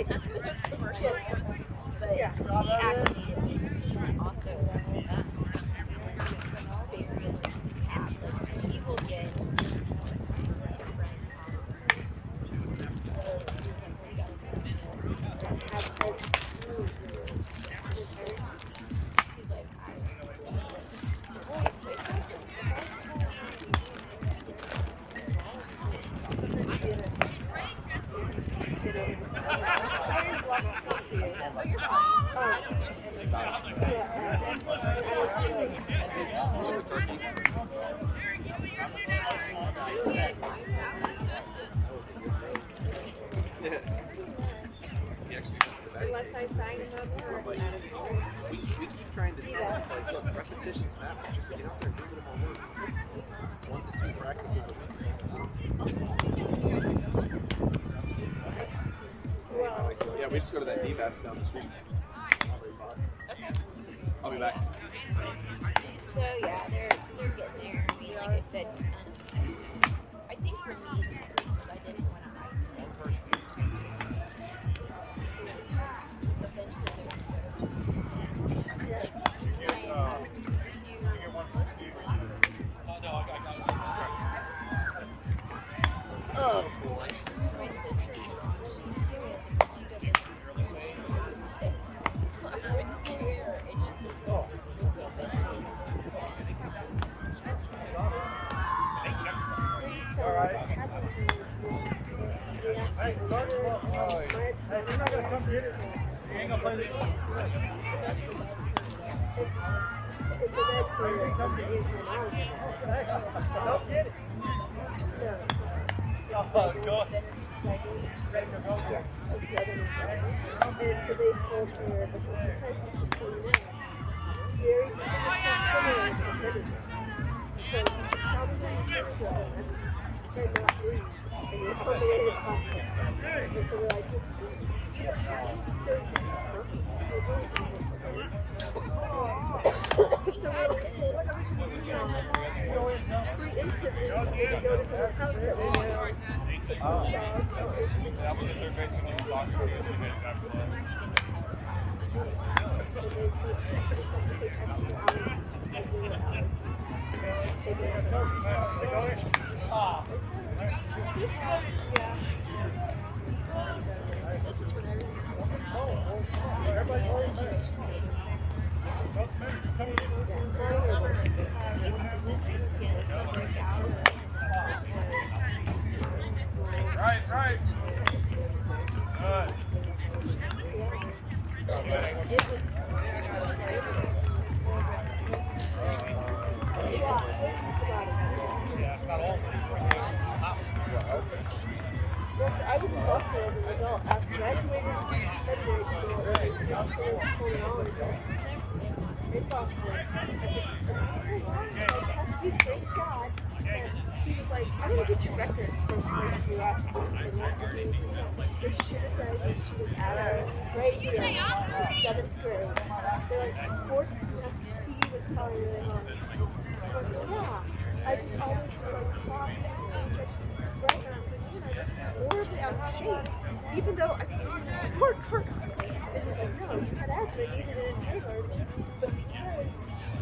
That's what those commercials. But he actually also very tabs. Like he will get Unless I sign him up for we keep trying to tell them, like, look, repetitions matter. Just get out there and do them all work. 1 to 2 practices a week. Yeah, we just go to that DBAS down the street. I'll be back. So yeah, they're getting there. I mean, like I said, I think for me, because I didn't want to high school. Oh boy. My sister, she Hey, you're not gonna come get it. You ain't gonna play this. Come get it. Don't get it. Oh, God. That was the third baseman you blocked. Right. Good. I was in Buffalo as an adult. After graduating from February school, it's awesome. Sweet grace God. He was like, I'm going to get your records from where you left. They should have died when she was at our radio in the 7th grade. They're like, sports and FTP was probably really hard. But yeah, I just always was like, coughing and just right now. That's horribly out of shape. Even though I couldn't sport for it was like, no, you had asthma, you needed an inhaler. But because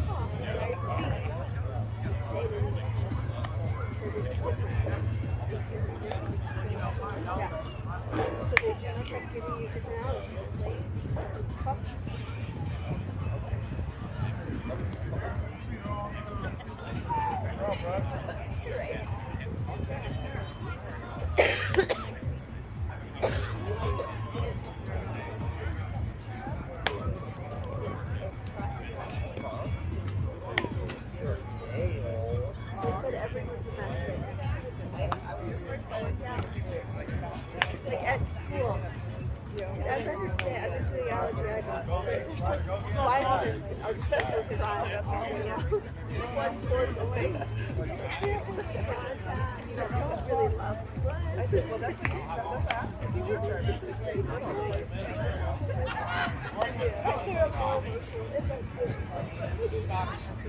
cough, right? So they just kept giving you different allergies. Cough. I just took her side. That's all I know. Just one fourth away. Don't really love. I said, well, that's fast.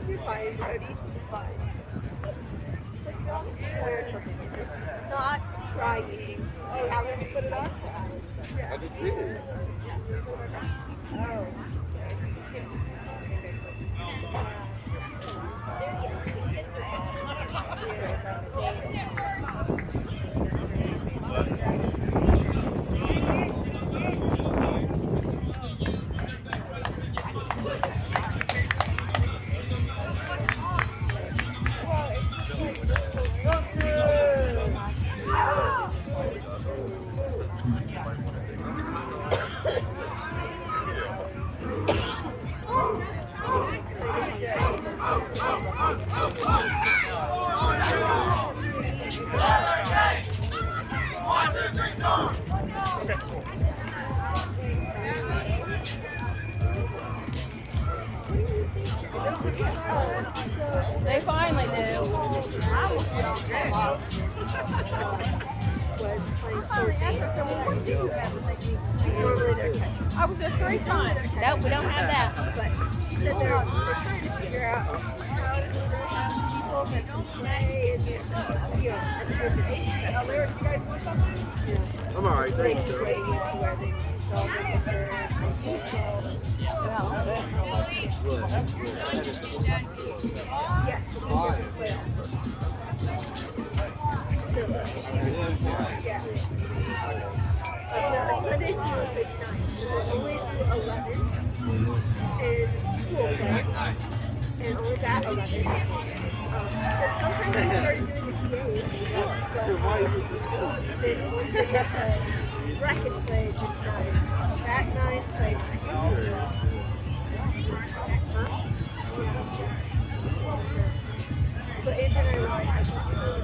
You're fine, Jody. It's fine. Not crying. Oh, how did you put it on? I did read Oh. They finally do. I was there 3 times. Nope, we don't have that. But she said they're trying to figure out how to people that don't play and at the age of 8. Oh, there, you guys want something? Yeah. I'm alright, They thanks, just Joe. waiting to where they sell their pictures. Yes, but we have to play. Yeah. Sunday's not this night. We'll only do 11 and pool play, and only that 11. So sometimes we started doing the PA, but then once they get to bracket play, just 9. At 9 play. But Andrew and I were like, I should still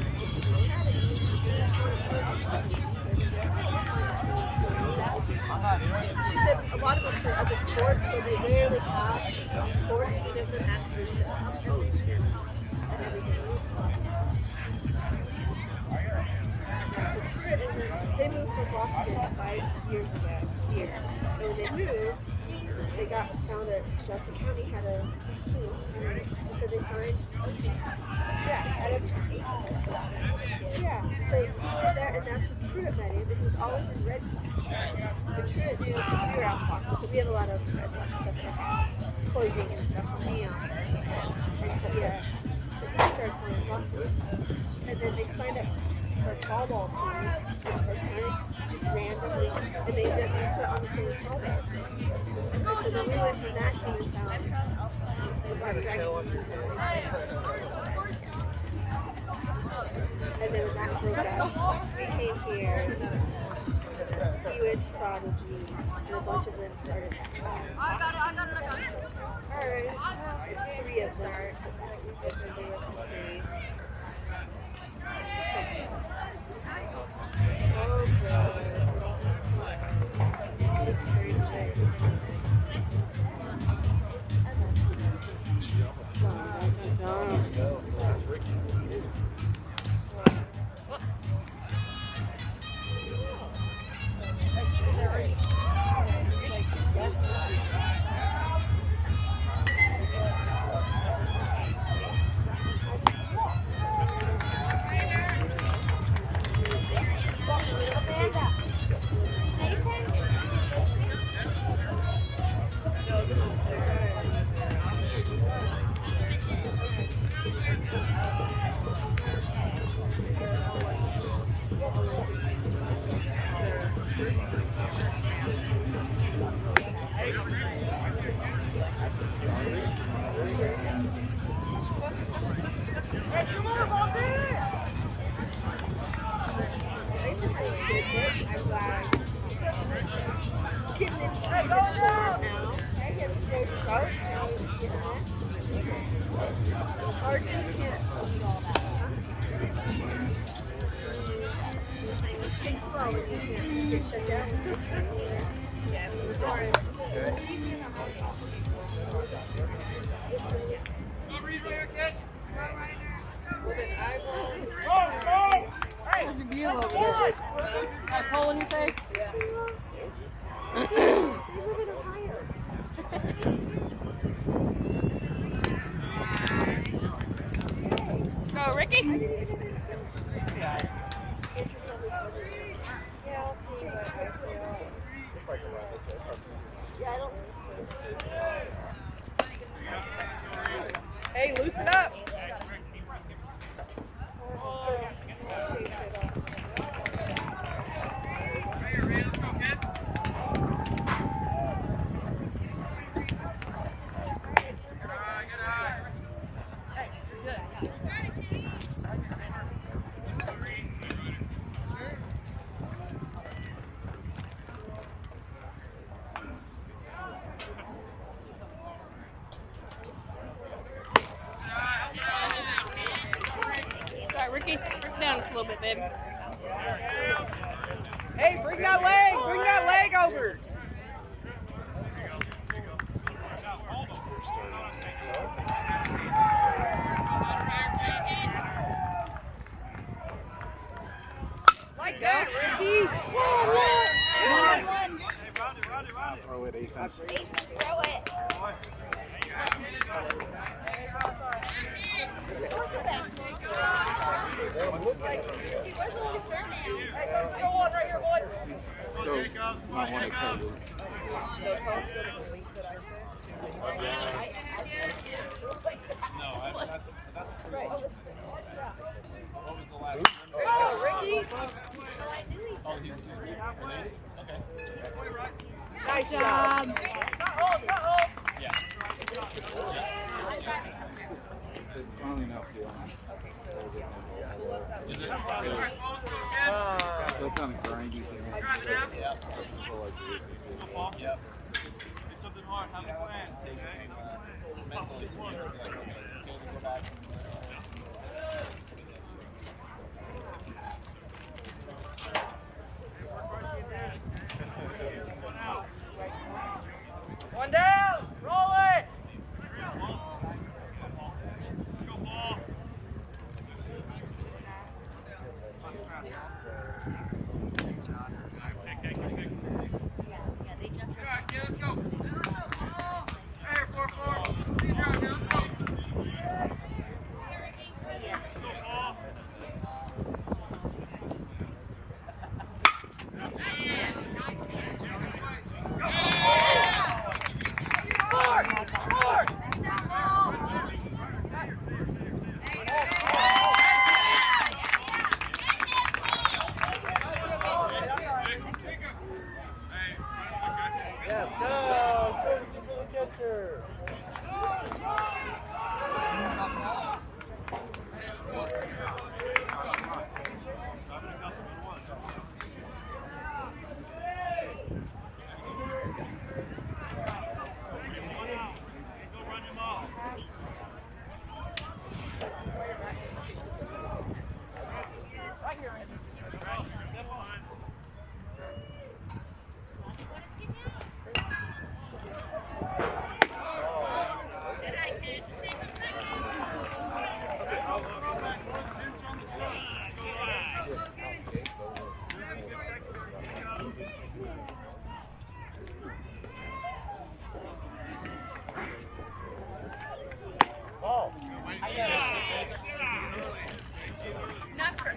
she said a lot of them play other sports, so they rarely have sports because they're actually and everything. They moved from Boston 5 years ago here. And when they moved, they found that Johnson County had a team, and so they signed. Yeah, so he went there, and that's what Truett met him, and he was always in Red Sox. But Truett knew because we were out Boston, so we have a lot of Red Sox stuff like clothing and stuff from Neon. And so, yeah, so he started playing Boston. And then they signed up for a fall ball team for the first time, just randomly, and they didn't put on the same fall ball team. And so then we went from that team and found the Barbara Dragons. And then when that broke up, we came here, he went to Prodigy, and a bunch of them started Alright, 3 of them are and they were 3. Oh, God. West Got a pole in your face? Yeah. You live in Ohio. Go, Ricky. Yeah, I'll see what I feel. Yeah, I don't think so. Hey, loosen up. Ricky, bring it down just a little bit, baby. Hey, bring that leg over. Like that, Ricky. Throw it, Ethan. Throw it. So, not one of the coaches. Oh, Ricky. Nice job. It's finally not feeling. Still kind of grindy thing. One down. Roll it.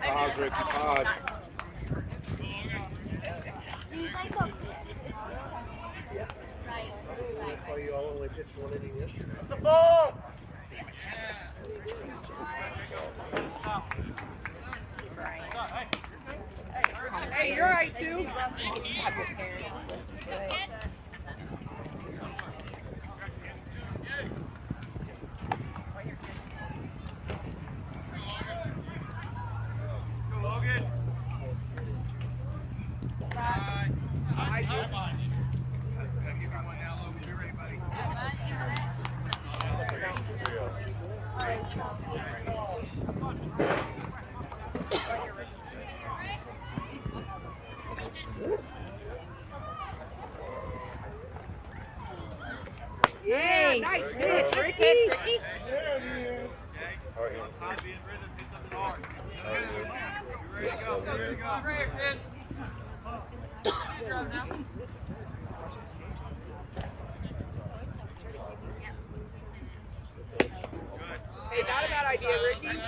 Pause, Ricky, pause. That's why you all only pitched one inning yesterday. The ball. Hey, you're right too. Have your parents listen to it. Hey, not a bad idea, Ricky.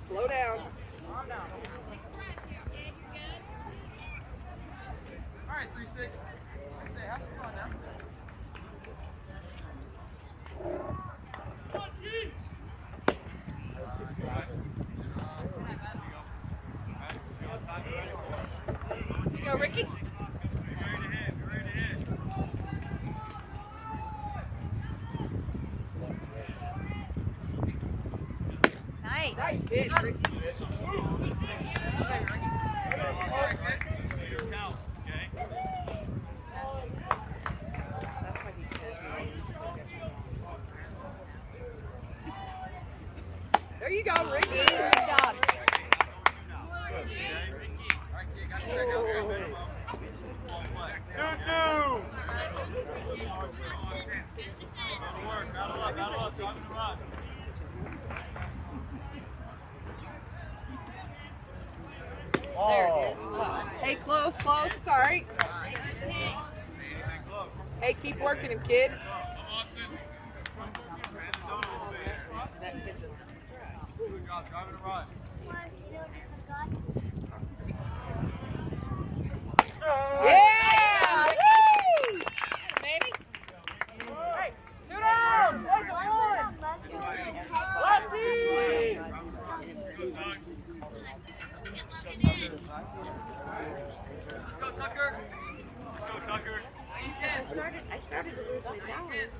Slow down. Calm down. All right, 3-6. I say, have some fun now. Go, Ricky. Nice. Nice pitch, Ricky. There you go, Ricky. Good job. There it is. Hey, close, close. It's all right. Hey, keep working him, kid. Yeah! Woo! Baby. Hey, 2 down. Boys are on. Lefty. Go, Tucker. Go, Tucker. I started to lose my balance.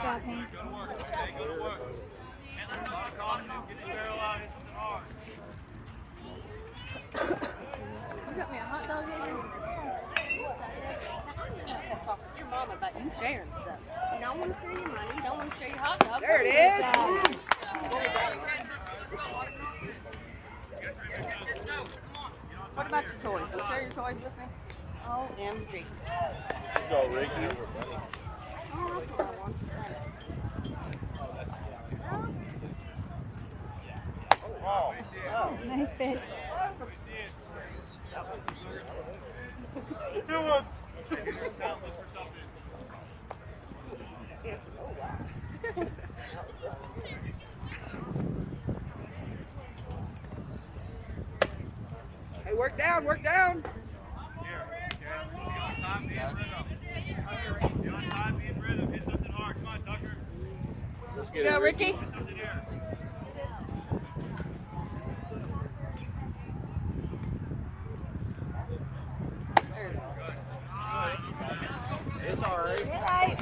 Job, Hank. Go to work. Okay, go to work. Hey, let's go to confidence. Get your barrel out. Hit something hard. You got me a hot dog here? Your mama about you sharing stuff. You don't want to share your money. You don't want to share your hot dog. There it is. What about your toys? You share your toys with me? OMG. Let's go, Ricky. Oh, that's what I want. Oh. Nice pitch. Do it. Hey, work down, work down. Here, okay. Get on time, be in rhythm. Get on time, be in rhythm. Hit something hard. Come on, Tucker. Let's get Go, Ricky. Hit something here. It's all right. You're right.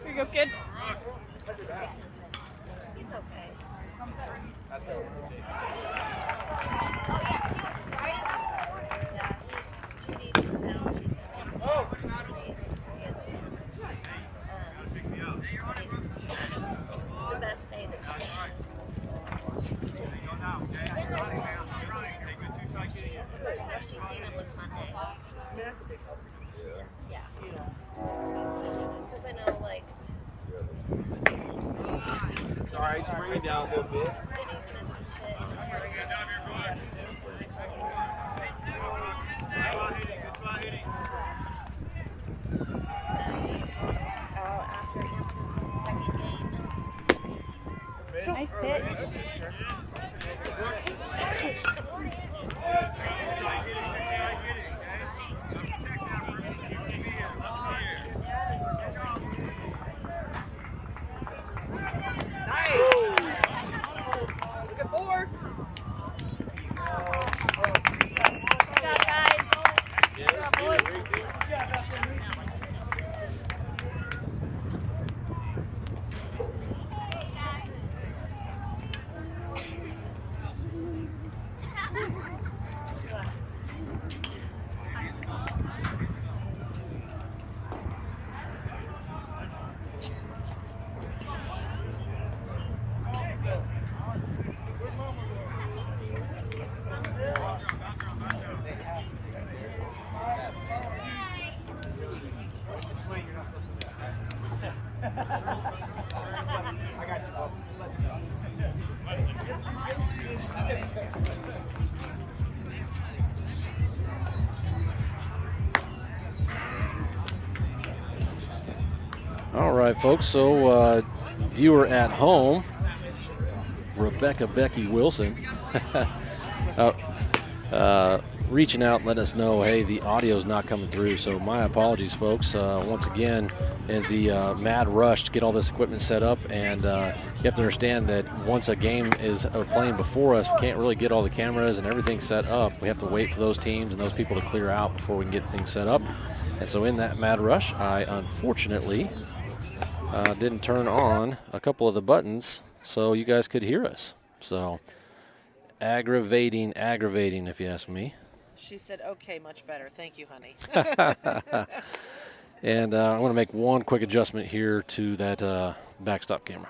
Here you go, kid. He's okay. Oh! The best day that she's seen him was Monday. Yeah. Because I know, like, It's all right. Just bring it down a little bit. Denny's missing shit. After against his second game. Nice pitch. right, folks. So, viewer at home, Rebecca Becky Wilson, reaching out and letting us know, hey, the audio's not coming through. So my apologies, folks. Once again, in the mad rush to get all this equipment set up, and you have to understand that once a game is playing before us, we can't really get all the cameras and everything set up. We have to wait for those teams and those people to clear out before we can get things set up. And so in that mad rush, I unfortunately didn't turn on a couple of the buttons so you guys could hear us. So aggravating, if you ask me. She said, okay, much better. Thank you, honey. And I want to make one quick adjustment here to that backstop camera.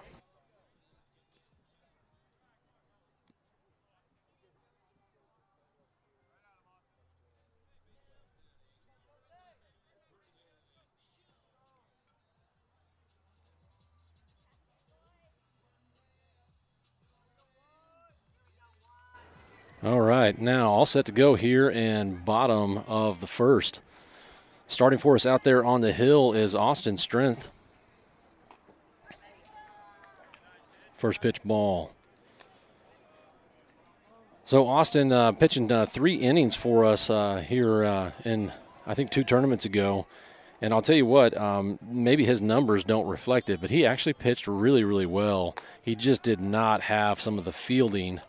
All right, now all set to go here in bottom of the first. Starting for us out there on the hill is Austin Strength. First pitch ball. So Austin pitching 3 innings for us here in, I think, 2 tournaments ago. And I'll tell you what, maybe his numbers don't reflect it, but he actually pitched really, really well. He just did not have some of the fielding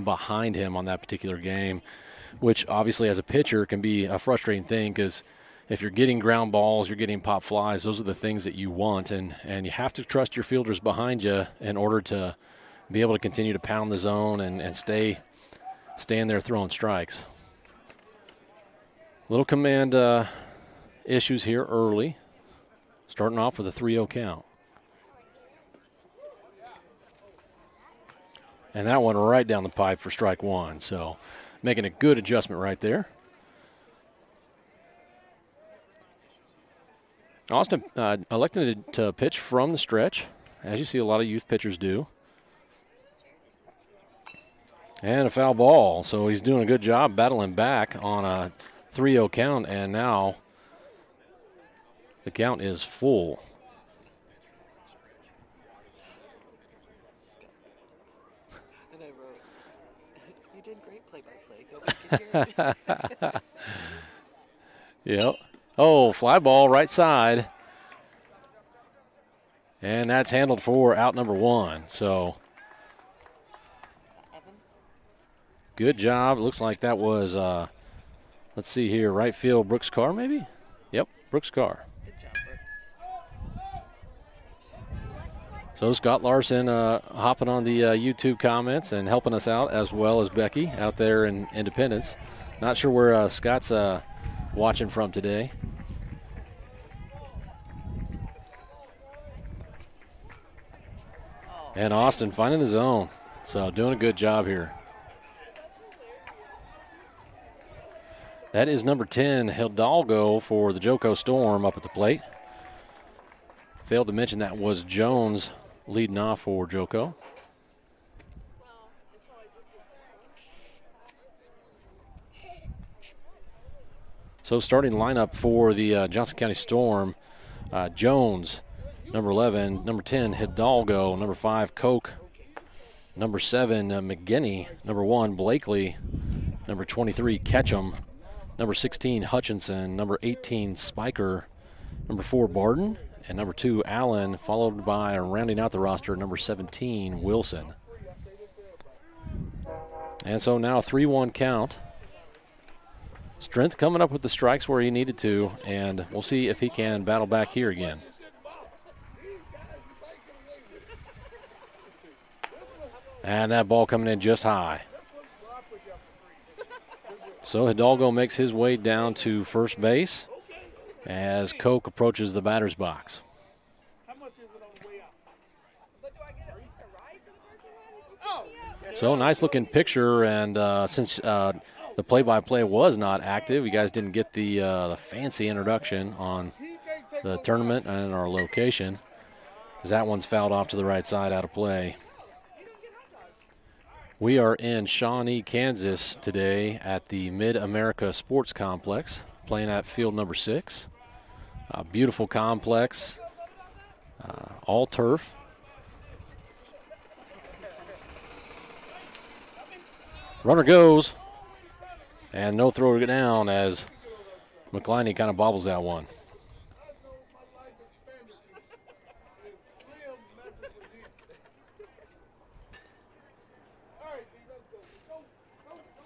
behind him on that particular game, which obviously as a pitcher can be a frustrating thing, because if you're getting ground balls, you're getting pop flies, those are the things that you want, and you have to trust your fielders behind you in order to be able to continue to pound the zone and stay in there throwing strikes. Little command issues here early, starting off with a 3-0 count. And that one right down the pipe for strike 1. So making a good adjustment right there. Austin elected to pitch from the stretch, as you see a lot of youth pitchers do. And a foul ball. So he's doing a good job battling back on a 3-0 count. And now the count is full. Yep. Oh, fly ball right side. And that's handled for out number 1. So good job. It looks like that was, let's see here, right field, Brooks Carr maybe? Yep, Brooks Carr. Good job, Brooks. So Scott Larson hopping on the YouTube comments and helping us out, as well as Becky out there in Independence. Not sure where Scott's watching from today. And Austin finding the zone. So doing a good job here. That is number 10, Hidalgo for the Joco Storm up at the plate. Failed to mention that was Jones leading off for Joco. So starting lineup for the Johnson County Storm, Jones, number 11, number 10, Hidalgo, number 5, Koch, number 7, McGinney, number 1, Blakely, number 23, Ketchum, number 16, Hutchinson, number 18, Spiker, number 4, Barden, and number 2, Allen, followed by, rounding out the roster, number 17, Wilson. And so now 3-1 count. Strength coming up with the strikes where he needed to, and we'll see if he can battle back here again. And that ball coming in just high. So Hidalgo makes his way down to first base as Koch approaches the batter's box. So nice looking picture, and since the play-by-play was not active, you guys didn't get the fancy introduction on the tournament and our location, as that one's fouled off to the right side out of play. We are in Shawnee, Kansas today at the Mid-America Sports Complex, playing at field number 6. A beautiful complex. all turf. Runner goes, and no throw to get down as McLeany kind of bobbles that one.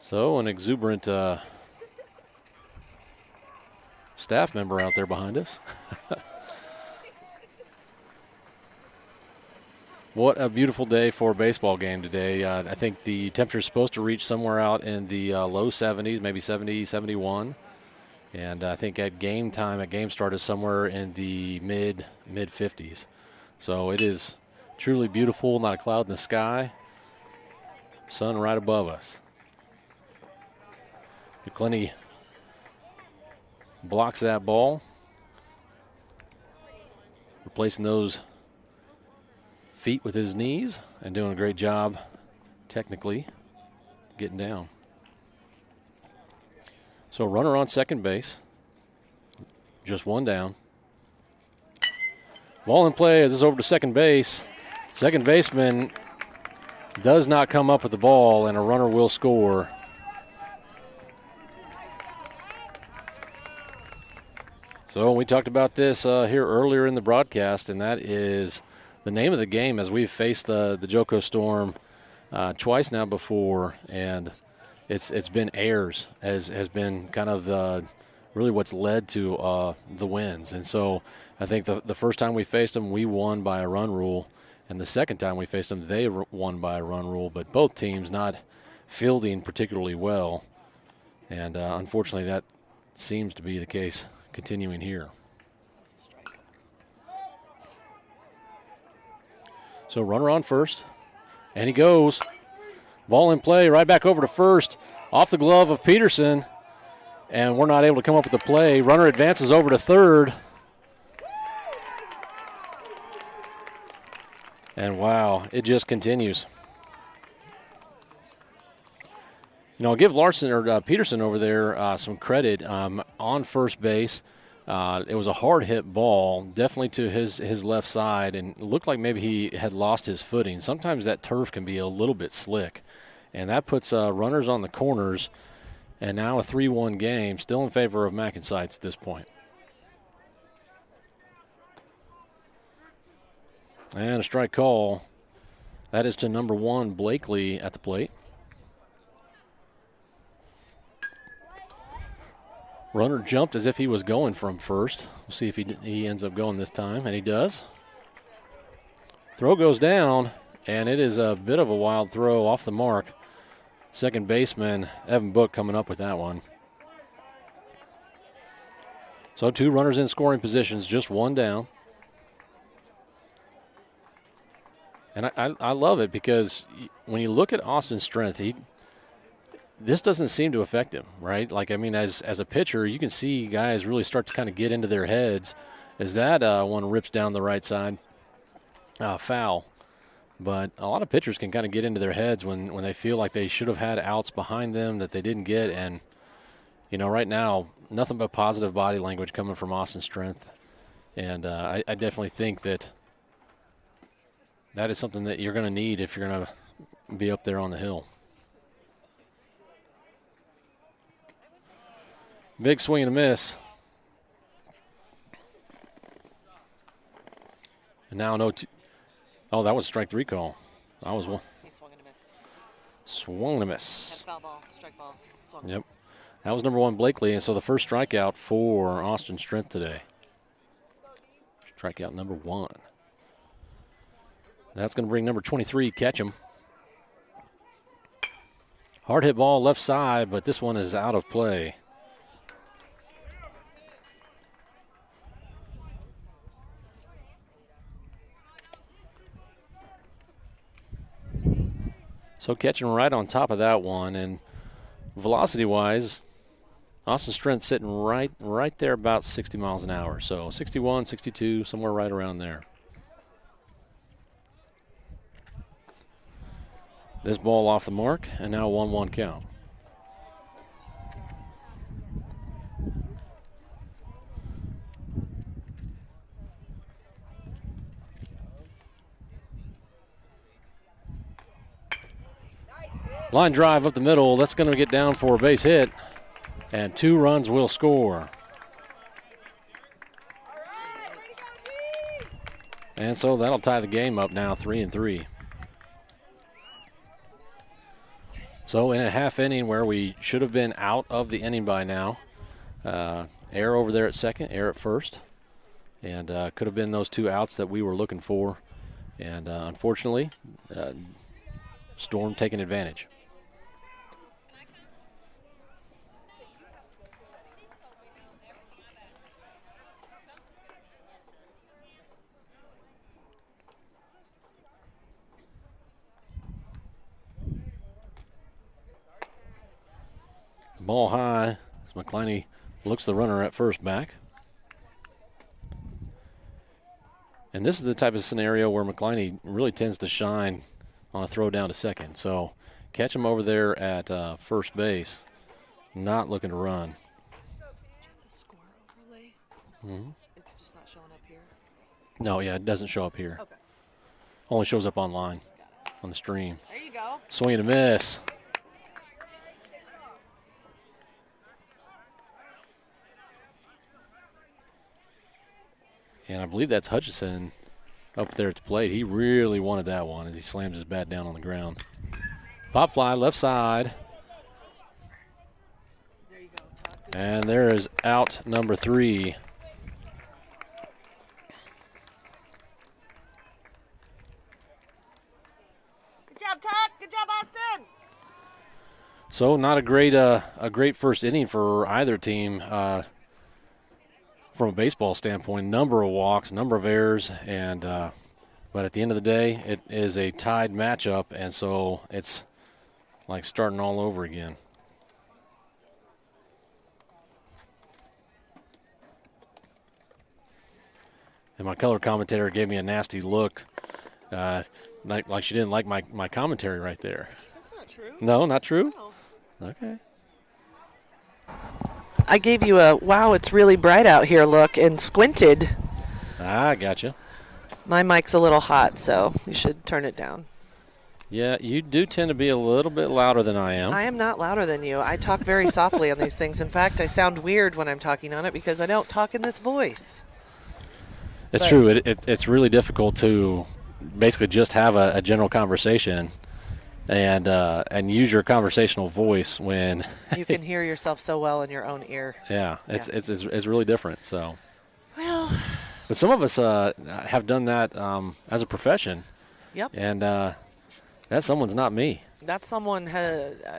So an exuberant staff member out there behind us. What a beautiful day for a baseball game today. I think the temperature is supposed to reach somewhere out in the low 70s, maybe 70, 71. And I think at game time, at game start, is somewhere in the mid 50s. So it is truly beautiful, not a cloud in the sky. Sun right above us. McClenny blocks that ball, replacing those feet with his knees and doing a great job technically getting down. So runner on second base, just one down. Ball in play. This is over to second base. Second baseman does not come up with the ball, and a runner will score. So we talked about this here earlier in the broadcast, and that is the name of the game as we've faced the Joco Storm twice now before, and it's been errors has been kind of really what's led to the wins. And so I think the first time we faced them, we won by a run rule, and the second time we faced them, they won by a run rule, but both teams not fielding particularly well, and unfortunately that seems to be the case continuing here. So runner on first, and he goes. Ball in play, right back over to first, off the glove of Peterson, and we're not able to come up with the play. Runner advances over to third. And wow, it just continues. You know, I'll give Larson or Peterson over there some credit on first base. It was a hard hit ball, definitely to his left side, and it looked like maybe he had lost his footing. Sometimes that turf can be a little bit slick, and that puts runners on the corners. And now a 3-1 game, still in favor of MacNSeitz at this point. And a strike call. That is to number 1, Blakely, at the plate. Runner jumped as if he was going from first. We'll see if he ends up going this time, and he does. Throw goes down, and it is a bit of a wild throw off the mark. Second baseman Evan Book coming up with that one. So 2 runners in scoring positions, just one down. And I love it because when you look at Austin's strength, this doesn't seem to affect him, right? Like, I mean, as a pitcher, you can see guys really start to kind of get into their heads as that one rips down the right side, foul. But a lot of pitchers can kind of get into their heads when they feel like they should have had outs behind them that they didn't get. And, you know, right now, nothing but positive body language coming from Austin's strength. And I definitely think that is something that you're going to need if you're going to be up there on the hill. Big swing and a miss. And now oh, that was a strike 3 call. That was one. He swung and missed. Swung and a miss. Had foul ball, strike ball, swung. Yep. That was number 1, Blakely, and so the first strikeout for Austin Strength today. Strikeout number 1. That's going to bring number 23, Ketchum. Hard hit ball left side, but this one is out of play. So Ketchum right on top of that one, and velocity-wise, Austin Strength sitting right there about 60 miles an hour. So 61, 62, somewhere right around there. This ball off the mark, and now 1-1 count. Line drive up the middle. That's going to get down for a base hit. And 2 runs will score. And so that'll tie the game up now, 3-3. So in a half inning where we should have been out of the inning by now, Air over there at second, Air at first. And could have been those 2 outs that we were looking for. And unfortunately, Storm taking advantage. Ball high as McCliney looks the runner at first back. And this is the type of scenario where McCliney really tends to shine on a throw down to second. So catch him over there at first base, not looking to run. The score overlay. Mm-hmm. It's just not showing up here. No, yeah, it doesn't show up here. Okay. Only shows up online on the stream. There you go. Swing and a miss. And I believe that's Hutchison up there at the plate. He really wanted that one as he slams his bat down on the ground. Pop fly, left side. There you go. And there is out number 3. Good job, Tuck. Good job, Austin. So not a great first inning for either team. From a baseball standpoint, number of walks, number of errors, and but at the end of the day, it is a tied matchup, and so it's like starting all over again. And my color commentator gave me a nasty look, like she didn't like my commentary right there. That's not true. No, not true? No. Okay. I gave you a, wow, it's really bright out here look, and squinted. I gotcha. My mic's a little hot, so you should turn it down. Yeah, you do tend to be a little bit louder than I am. I am not louder than you. I talk very softly on these things. In fact, I sound weird when I'm talking on it because I don't talk in this voice. It's true. It's really difficult to basically just have a general conversation and use your conversational voice when you can hear yourself so well in your own ear. Yeah, it's really different. So, well, but some of us have done that as a profession. Yep. And that someone's not me. That someone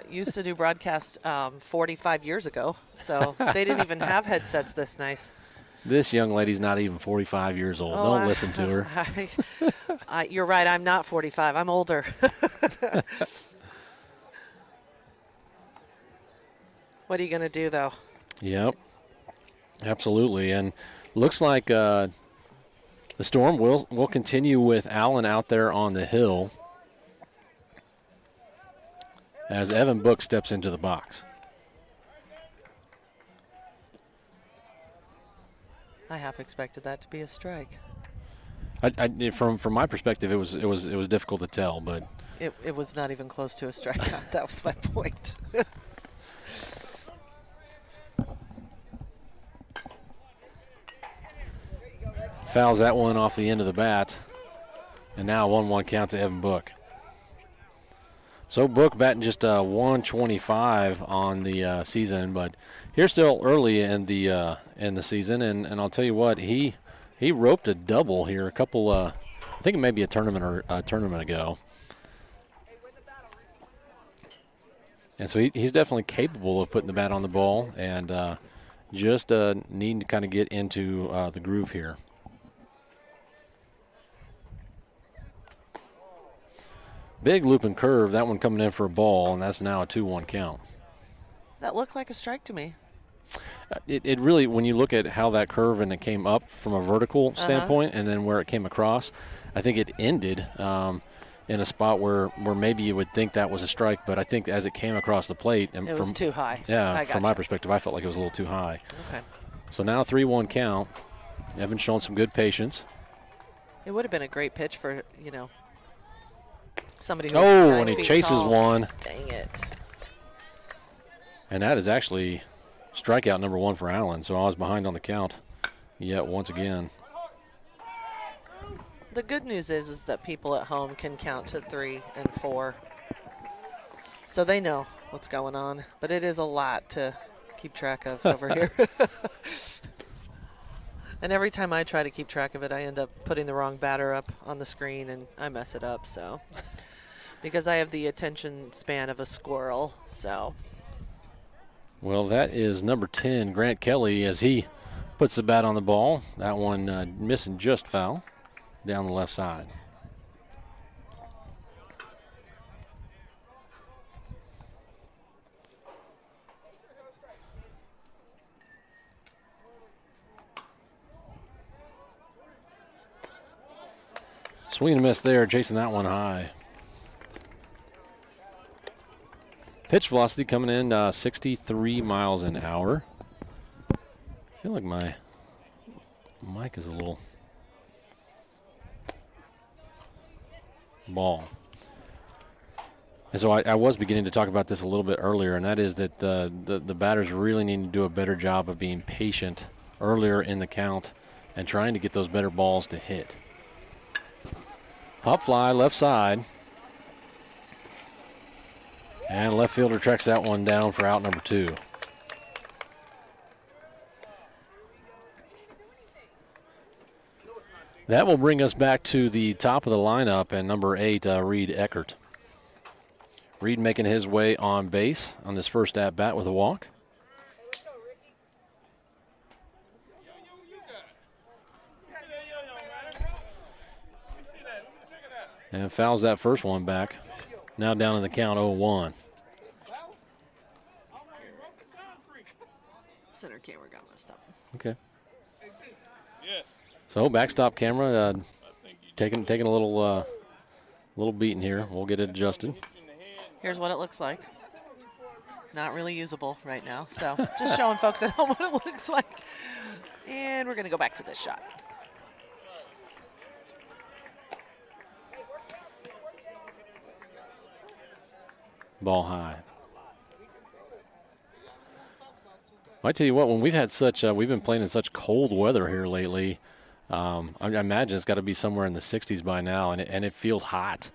used to do broadcast 45 years ago, so they didn't even have headsets this nice. This young lady's not even 45 years old. Don't listen to her. You're right. I'm not 45. I'm older. What are you going to do, though? Yep. Absolutely. And looks like the Storm will continue with Allen out there on the hill as Evan Book steps into the box. I half expected that to be a strike. From my perspective, it was difficult to tell, but it was not even close to a strikeout. That was my point. Fouls that one off the end of the bat, and now 1-1 count to Evan Book. So Book batting just 125 on the season, but here still early in the season, and I'll tell you what, he roped a double here a couple I think it may be a tournament ago. And so he's definitely capable of putting the bat on the ball and just needing to kind of get into the groove here. Big looping curve, that one coming in for a ball, and that's now a 2-1 count. That looked like a strike to me. It really, when you look at how that curve and it came up from a vertical standpoint and then where it came across, I think it ended in a spot where maybe you would think that was a strike, but I think as it came across the plate. And it was too high. Yeah, from my perspective, I felt like it was a little too high. Okay. So now 3-1 count. Evan's shown some good patience. It would have been a great pitch for, somebody who's Oh, 9 and he feet chases tall. one. Dang it. And that is actually strikeout number 1 for Allen. So I was behind on the count yet once again. The good news is that people at home can count to 3 and 4. So they know what's going on. But it is a lot to keep track of over here. And every time I try to keep track of it, I end up putting the wrong batter up on the screen, and I mess it up. So, because I have the attention span of a squirrel, so. Well, that is number 10, Grant Kelly, as he puts the bat on the ball. That one missing just foul down the left side. Swing and a miss there, chasing that one high. Pitch velocity coming in 63 miles an hour. I feel like my mic is a little ball. And so I was beginning to talk about this a little bit earlier, and that is that the batters really need to do a better job of being patient earlier in the count and trying to get those better balls to hit. Pop fly, left side. And left fielder tracks that one down for out number 2. That will bring us back to the top of the lineup and number 8, Reed Eckert. Reed making his way on base on this first at-bat with a walk. And fouls that first one back. Now down in the count 0-1. Center camera got messed up. Okay. So backstop camera taking a little beating here. We'll get it adjusted. Here's what it looks like. Not really usable right now, so just showing folks at home what it looks like. And we're going to go back to this shot. Ball high. I tell you what, when we've had such, we've been playing in such cold weather here lately. I imagine it's got to be somewhere in the 60s by now, and it feels hot.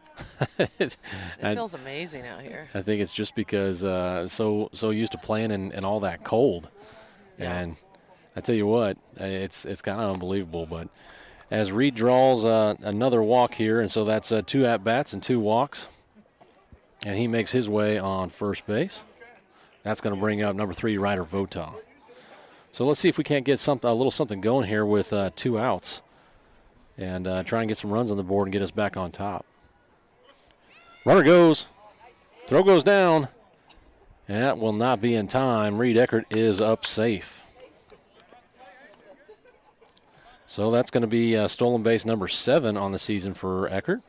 It feels amazing out here. I think it's just because so used to playing in all that cold, Yeah. and I tell you what, it's kind of unbelievable. But as Reed draws another walk here, and so that's 2 at bats and 2 walks. And he makes his way on first base. That's going to bring up number 3, Ryder Votaw. So let's see if we can't get a little something going here with 2 outs and try and get some runs on the board and get us back on top. Runner goes. Throw goes down. And that will not be in time. Reed Eckert is up safe. So that's going to be stolen base number 7 on the season for Eckert.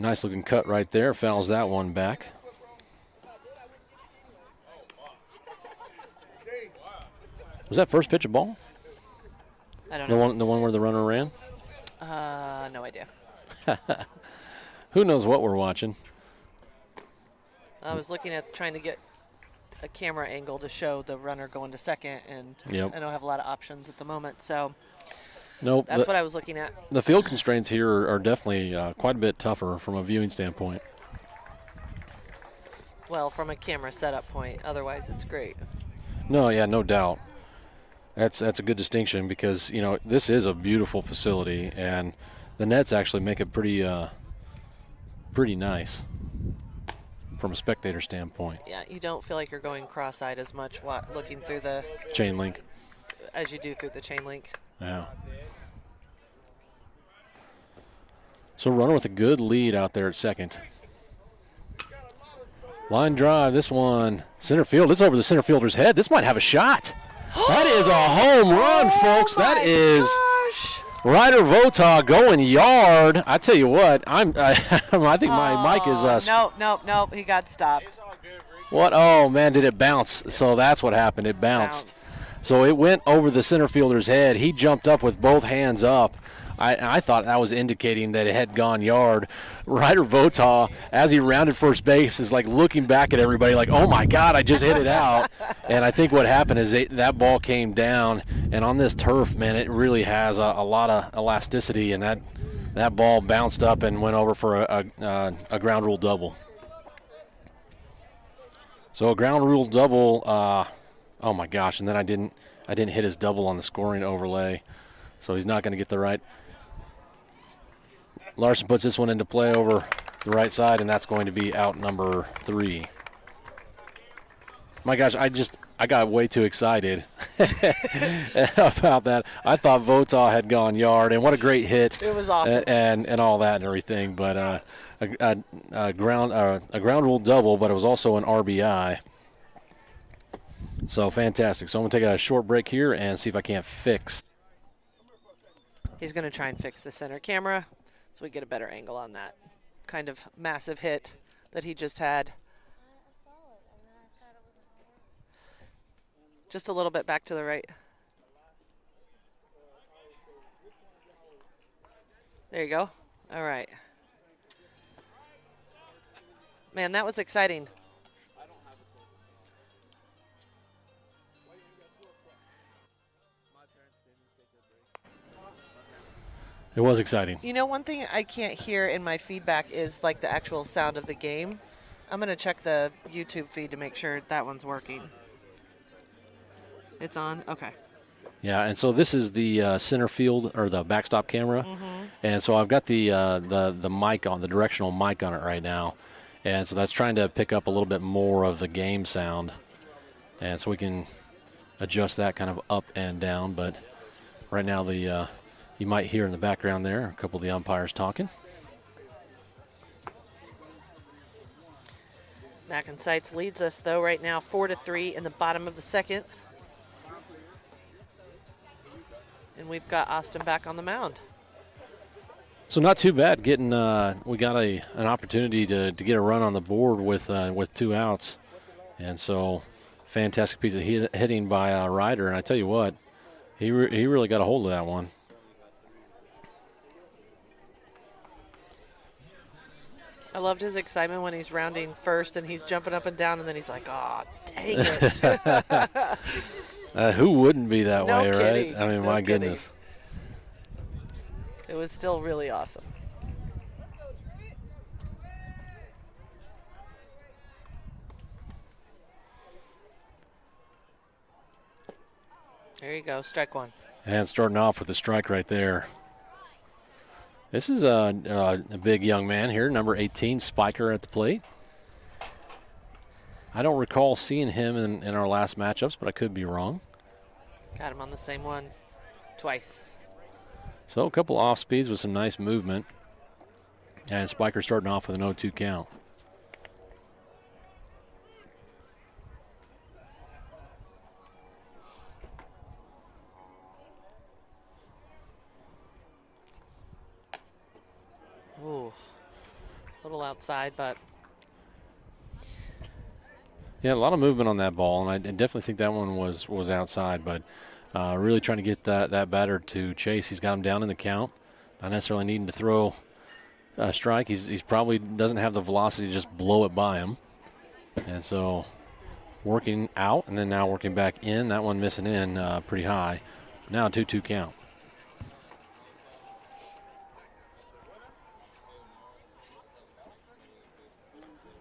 Nice looking cut right there. Fouls that one back. Was that first pitch a ball? I don't know. The one where the runner ran? No idea. Who knows what we're watching? I was looking at trying to get a camera angle to show the runner going to second, and Yep. I don't have a lot of options at the moment, so Nope. that's what I was looking at. The field constraints here are definitely quite a bit tougher from a viewing standpoint. Well, from a camera setup point, otherwise it's great. No, yeah, no doubt. That's a good distinction because, you know, this is a beautiful facility, and the nets actually make it pretty nice from a spectator standpoint. Yeah, you don't feel like you're going cross-eyed as much looking through the Chain link. as you do through the chain link. Yeah. So runner with a good lead out there at second. Line drive, this one, center field. It's over the center fielder's head. This might have a shot. That is a home run, folks. That is Ryder Vota going yard. I tell you what, I think my mic is. Nope. He got stopped. What? Oh, man, did it bounce? So that's what happened. It bounced. So it went over the center fielder's head. He jumped up with both hands up. I thought that was indicating that it had gone yard. Ryder Vota, as he rounded first base, is like looking back at everybody like, oh, my God, I just hit it out. And I think what happened is that ball came down. And on this turf, man, it really has a lot of elasticity. And that ball bounced up and went over for a ground rule double. So a ground rule double, oh my gosh, and then I didn't hit his double on the scoring overlay, so he's not going to get the right. Larson puts this one into play over the right side, and that's going to be out number 3. My gosh, I got way too excited about that. I thought Vota had gone yard, and what a great hit. It was awesome. And all that and everything, but a ground rule double, but it was also an RBI. So fantastic. So I'm going to take a short break here and see if I can't fix. He's going to try and fix the center camera so we get a better angle on that kind of massive hit that he just had. Just a little bit back to the right. There you go. All right. Man, that was exciting. It was exciting. You know, one thing I can't hear in my feedback is like the actual sound of the game. I'm going to check the YouTube feed to make sure that one's working. It's on? Okay. Yeah, and so this is the center field or the backstop camera. And so I've got the mic on, the directional mic on it right now. And so that's trying to pick up a little bit more of the game sound. And so we can adjust that kind of up and down. But right now you might hear in the background there a couple of the umpires talking. MacNSeitz leads us, though, right now 4-3 in the bottom of the second. And we've got Austin back on the mound. So not too bad getting. We got an opportunity to get a run on the board with 2 outs, and so fantastic piece of hitting by Ryder. And I tell you what, he really got a hold of that one. I loved his excitement when he's rounding first and he's jumping up and down, and then he's like, "Oh, dang it!" Who wouldn't be that way, kidding. right? I mean, my goodness. It was still really awesome. There you go, strike one. And starting off with a strike right there. This is a big young man here, number 18, Spiker at the plate. I don't recall seeing him in our last matchups, but I could be wrong. Got him on the same one twice. So a couple off speeds with some nice movement. And Spiker starting off with an 0-2 count. Ooh, a little outside, but. Yeah, a lot of movement on that ball, and I definitely think that one was outside, but really trying to get that batter to chase. He's got him down in the count, not necessarily needing to throw a strike. He's probably doesn't have the velocity to just blow it by him, and so working out and then now working back in. That one missing in pretty high. Now a 2-2 count.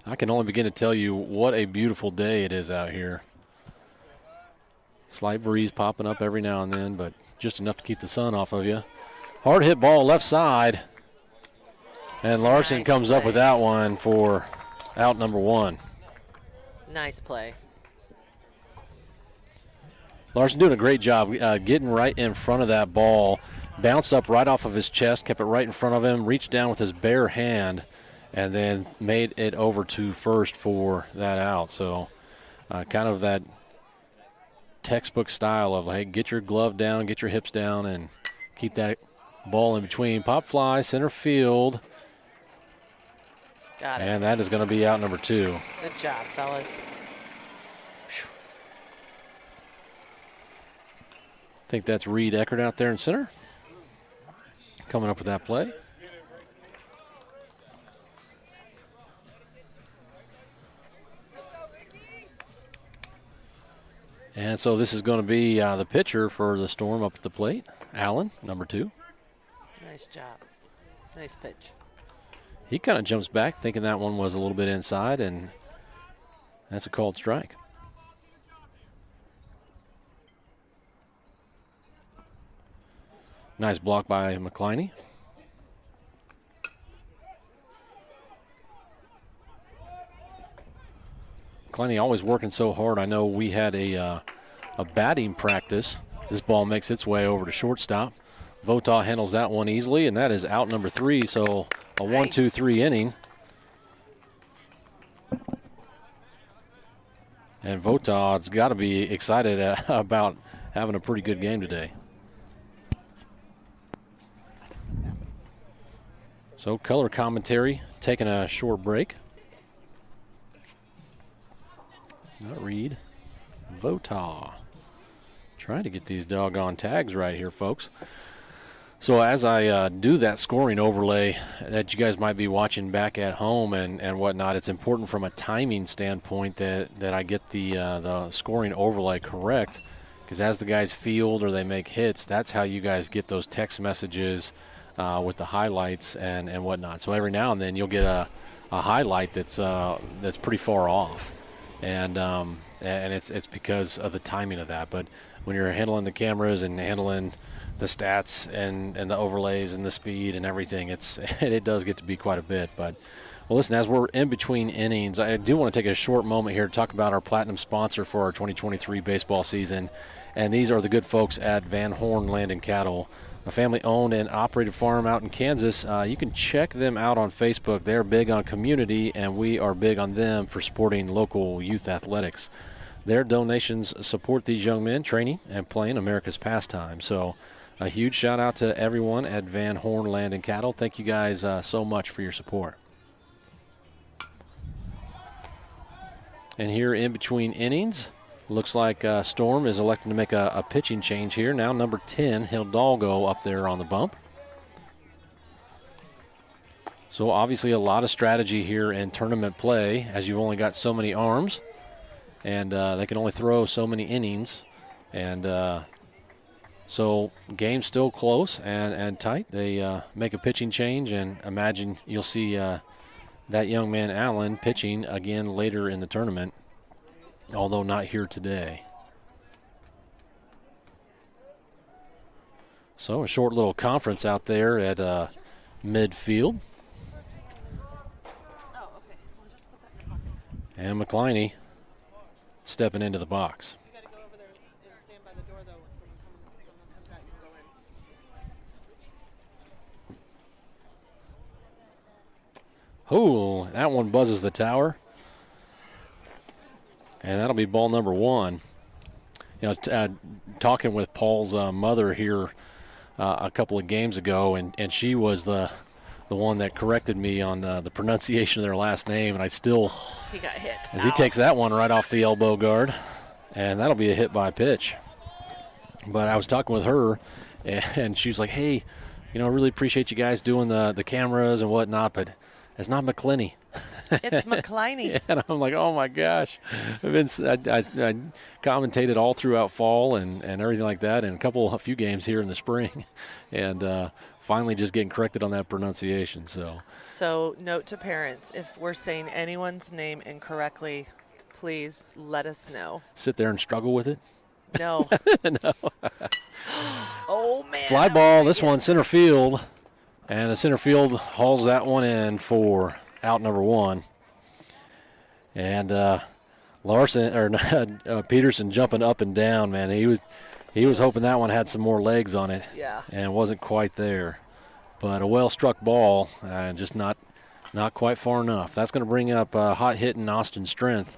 I can only begin to tell you what a beautiful day it is out here. Slight breeze popping up every now and then, but just enough to keep the sun off of you. Hard hit ball left side. And Larson comes up with that one for out number 1. Nice play. Larson doing a great job getting right in front of that ball. Bounced up right off of his chest, kept it right in front of him, reached down with his bare hand, and then made it over to first for that out. So kind of that textbook style of, hey, get your glove down, get your hips down, and keep that Ball in between. Pop fly, center field. Got it. And that is going to be out number 2. Good job, fellas. I think that's Reed Eckert out there in center. Coming up with that play. And so this is going to be the pitcher for the Storm up at the plate. Allen, number 2. Nice job. Nice pitch. He kind of jumps back thinking that one was a little bit inside, and that's a called strike. Nice block by McCliney. McCliney always working so hard. I know we had a batting practice. This ball makes its way over to shortstop. Vota handles that one easily, and that is out number 3, so a 1-2-3 inning. And Vota's got to be excited about having a pretty good game today. So color commentary, taking a short break. Not Reed, Vota. Trying to get these doggone tags right here, folks. So as I do that scoring overlay that you guys might be watching back at home and whatnot, it's important from a timing standpoint that I get the scoring overlay correct, because as the guys field or they make hits, that's how you guys get those text messages with the highlights and whatnot. So every now and then you'll get a highlight that's pretty far off, and it's because of the timing of that. But when you're handling the cameras and handling the stats and the overlays and the speed and everything, it does get to be quite a bit. But well, listen, as we're in between innings, I do want to take a short moment here to talk about our platinum sponsor for our 2023 baseball season, and these are the good folks at Van Horn Land and Cattle, a family-owned and operated farm out in Kansas. You can check them out on Facebook. They're big on community, and we are big on them for supporting local youth athletics. Their donations support these young men training and playing America's pastime. So a huge shout out to everyone at Van Horn Land and Cattle. Thank you guys so much for your support. And here in between innings, looks like Storm is electing to make a pitching change here. Now number 10, Hidalgo up there on the bump. So obviously a lot of strategy here in tournament play, as you've only got so many arms, and they can only throw so many innings. And so game's still close and tight. They make a pitching change, and imagine you'll see that young man Allen pitching again later in the tournament, although not here today. So a short little conference out there at midfield. And McCliney stepping into the box. You got to go over there and stand by the door, though, so someone has got you to go in. Oh, that one buzzes the tower. And that'll be ball number 1. You know, talking with Paul's mother here a couple of games ago, and she was the one that corrected me on the pronunciation of their last name, and I still... He got hit. As he takes that one right off the elbow guard, and that'll be a hit by pitch. But I was talking with her, and she was like, hey, you know, I really appreciate you guys doing the cameras and whatnot, but it's not McCliney. It's McCliney. Yeah, and I'm like, oh my gosh. I commentated all throughout fall and everything like that, and a few games here in the spring, and finally just getting corrected on that pronunciation. So note to parents, if we're saying anyone's name incorrectly, please let us know. Sit there and struggle with it? No. No. Oh, man. Fly ball, this one center field, and the center field hauls that one in for out number 1. And Peterson jumping up and down, man. He was hoping that one had some more legs on it. Yeah. And wasn't quite there. But a well-struck ball, just not quite far enough. That's going to bring up hot hitting Austin Strength.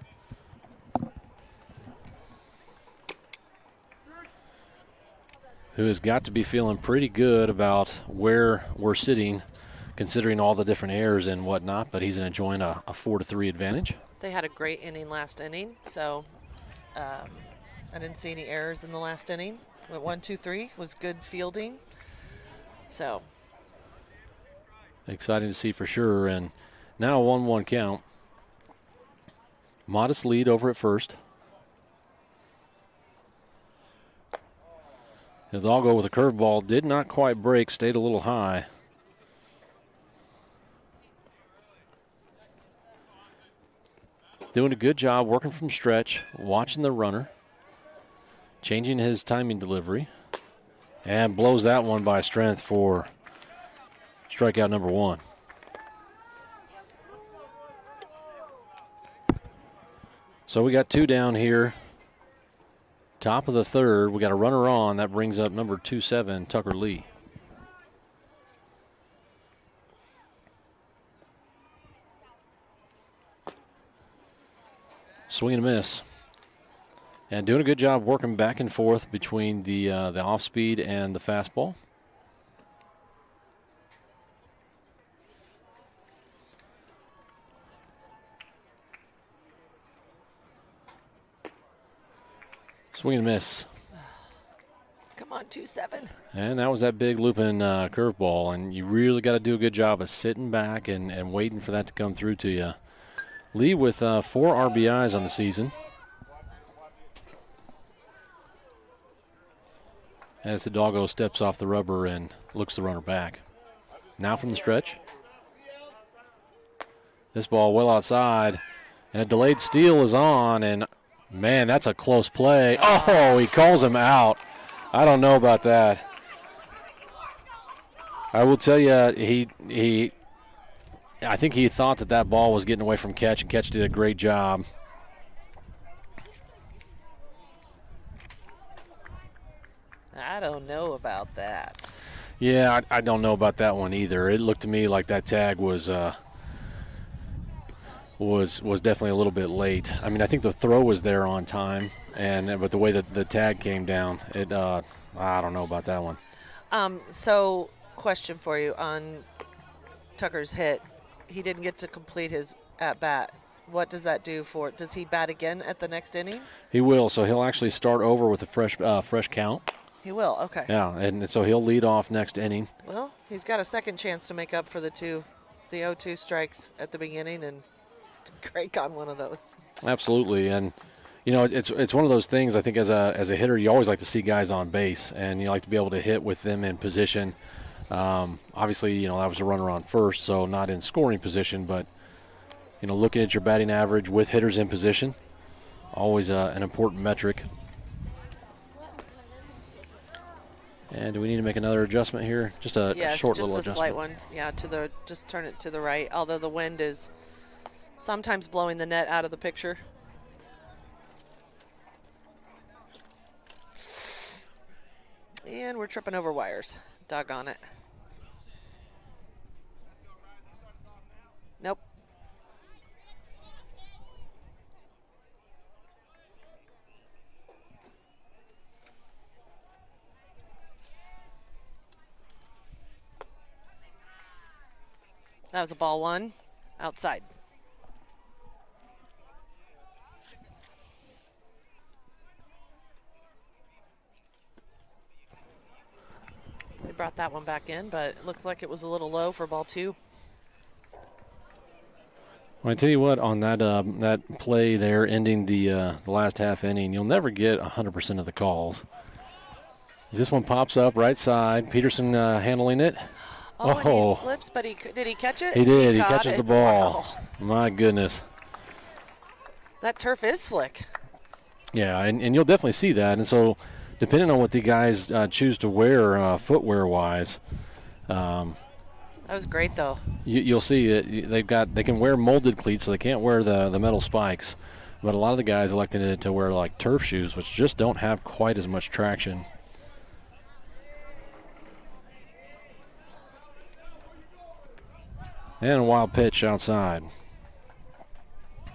who has got to be feeling pretty good about where we're sitting, considering all the different errors and whatnot, but he's enjoying a 4-3 advantage. They had a great inning last inning, so I didn't see any errors in the last inning. Went 1, 2, 3, was good fielding. So exciting to see for sure. And now a 1-1 count. Modest lead over at first. The doggo with a curveball did not quite break, stayed a little high. Doing a good job working from stretch, watching the runner, changing his timing delivery, and blows that one by strength for strikeout number 1. So we got 2 down here. Top of the third, we got a runner on. That brings up number 27, Tucker Lee. Swing and a miss. And doing a good job working back and forth between the off-speed and the fastball. Swing and miss. come on, 2-7. And that was that big looping curveball, and you really got to do a good job of sitting back and waiting for that to come through to you. Lee with 4 RBIs on the season. As the doggo steps off the rubber and looks the runner back. Now from the stretch. This ball well outside, and a delayed steal is on, and man, that's a close play. Oh, he calls him out. I don't know about that. I will tell you, I think he thought that ball was getting away from Catch, and Catch did a great job. I don't know about that. Yeah, I don't know about that one either. It looked to me like that tag was definitely a little bit late. I mean, I think the throw was there on time, but the way that the tag came down, I don't know about that one. So, question for you on Tucker's hit. He didn't get to complete his at-bat. What does that do for – does he bat again at the next inning? He will, so he'll actually start over with a fresh count. He will, okay. Yeah, and so he'll lead off next inning. Well, he's got a second chance to make up for the 0-2 strikes at the beginning, and Craig on one of those. Absolutely, and you know it's one of those things. I think as a hitter, you always like to see guys on base, and you like to be able to hit with them in position. Obviously, that was a runner on first, so not in scoring position, but looking at your batting average with hitters in position, always an important metric. And do we need to make another adjustment here? Just a short little adjustment. Yes, just a slight one. Yeah, just turn it to the right. Although the wind is sometimes blowing the net out of the picture. And we're tripping over wires. Doggone it. Nope. That was a ball 1 outside. We brought that one back in, but it looked like it was a little low for ball 2. Well, I tell you what, on that play there, ending the last half inning, you'll never get 100% of the calls. This one pops up right side. Peterson handling it. Oh, and he slips, but did he catch it? He did. He catches it. the ball. Wow. My goodness. That turf is slick. Yeah, and you'll definitely see that. And so, depending on what the guys choose to wear footwear-wise. That was great, though. You'll see that they can wear molded cleats, so they can't wear the metal spikes. But a lot of the guys elected to wear like turf shoes, which just don't have quite as much traction. And a wild pitch outside.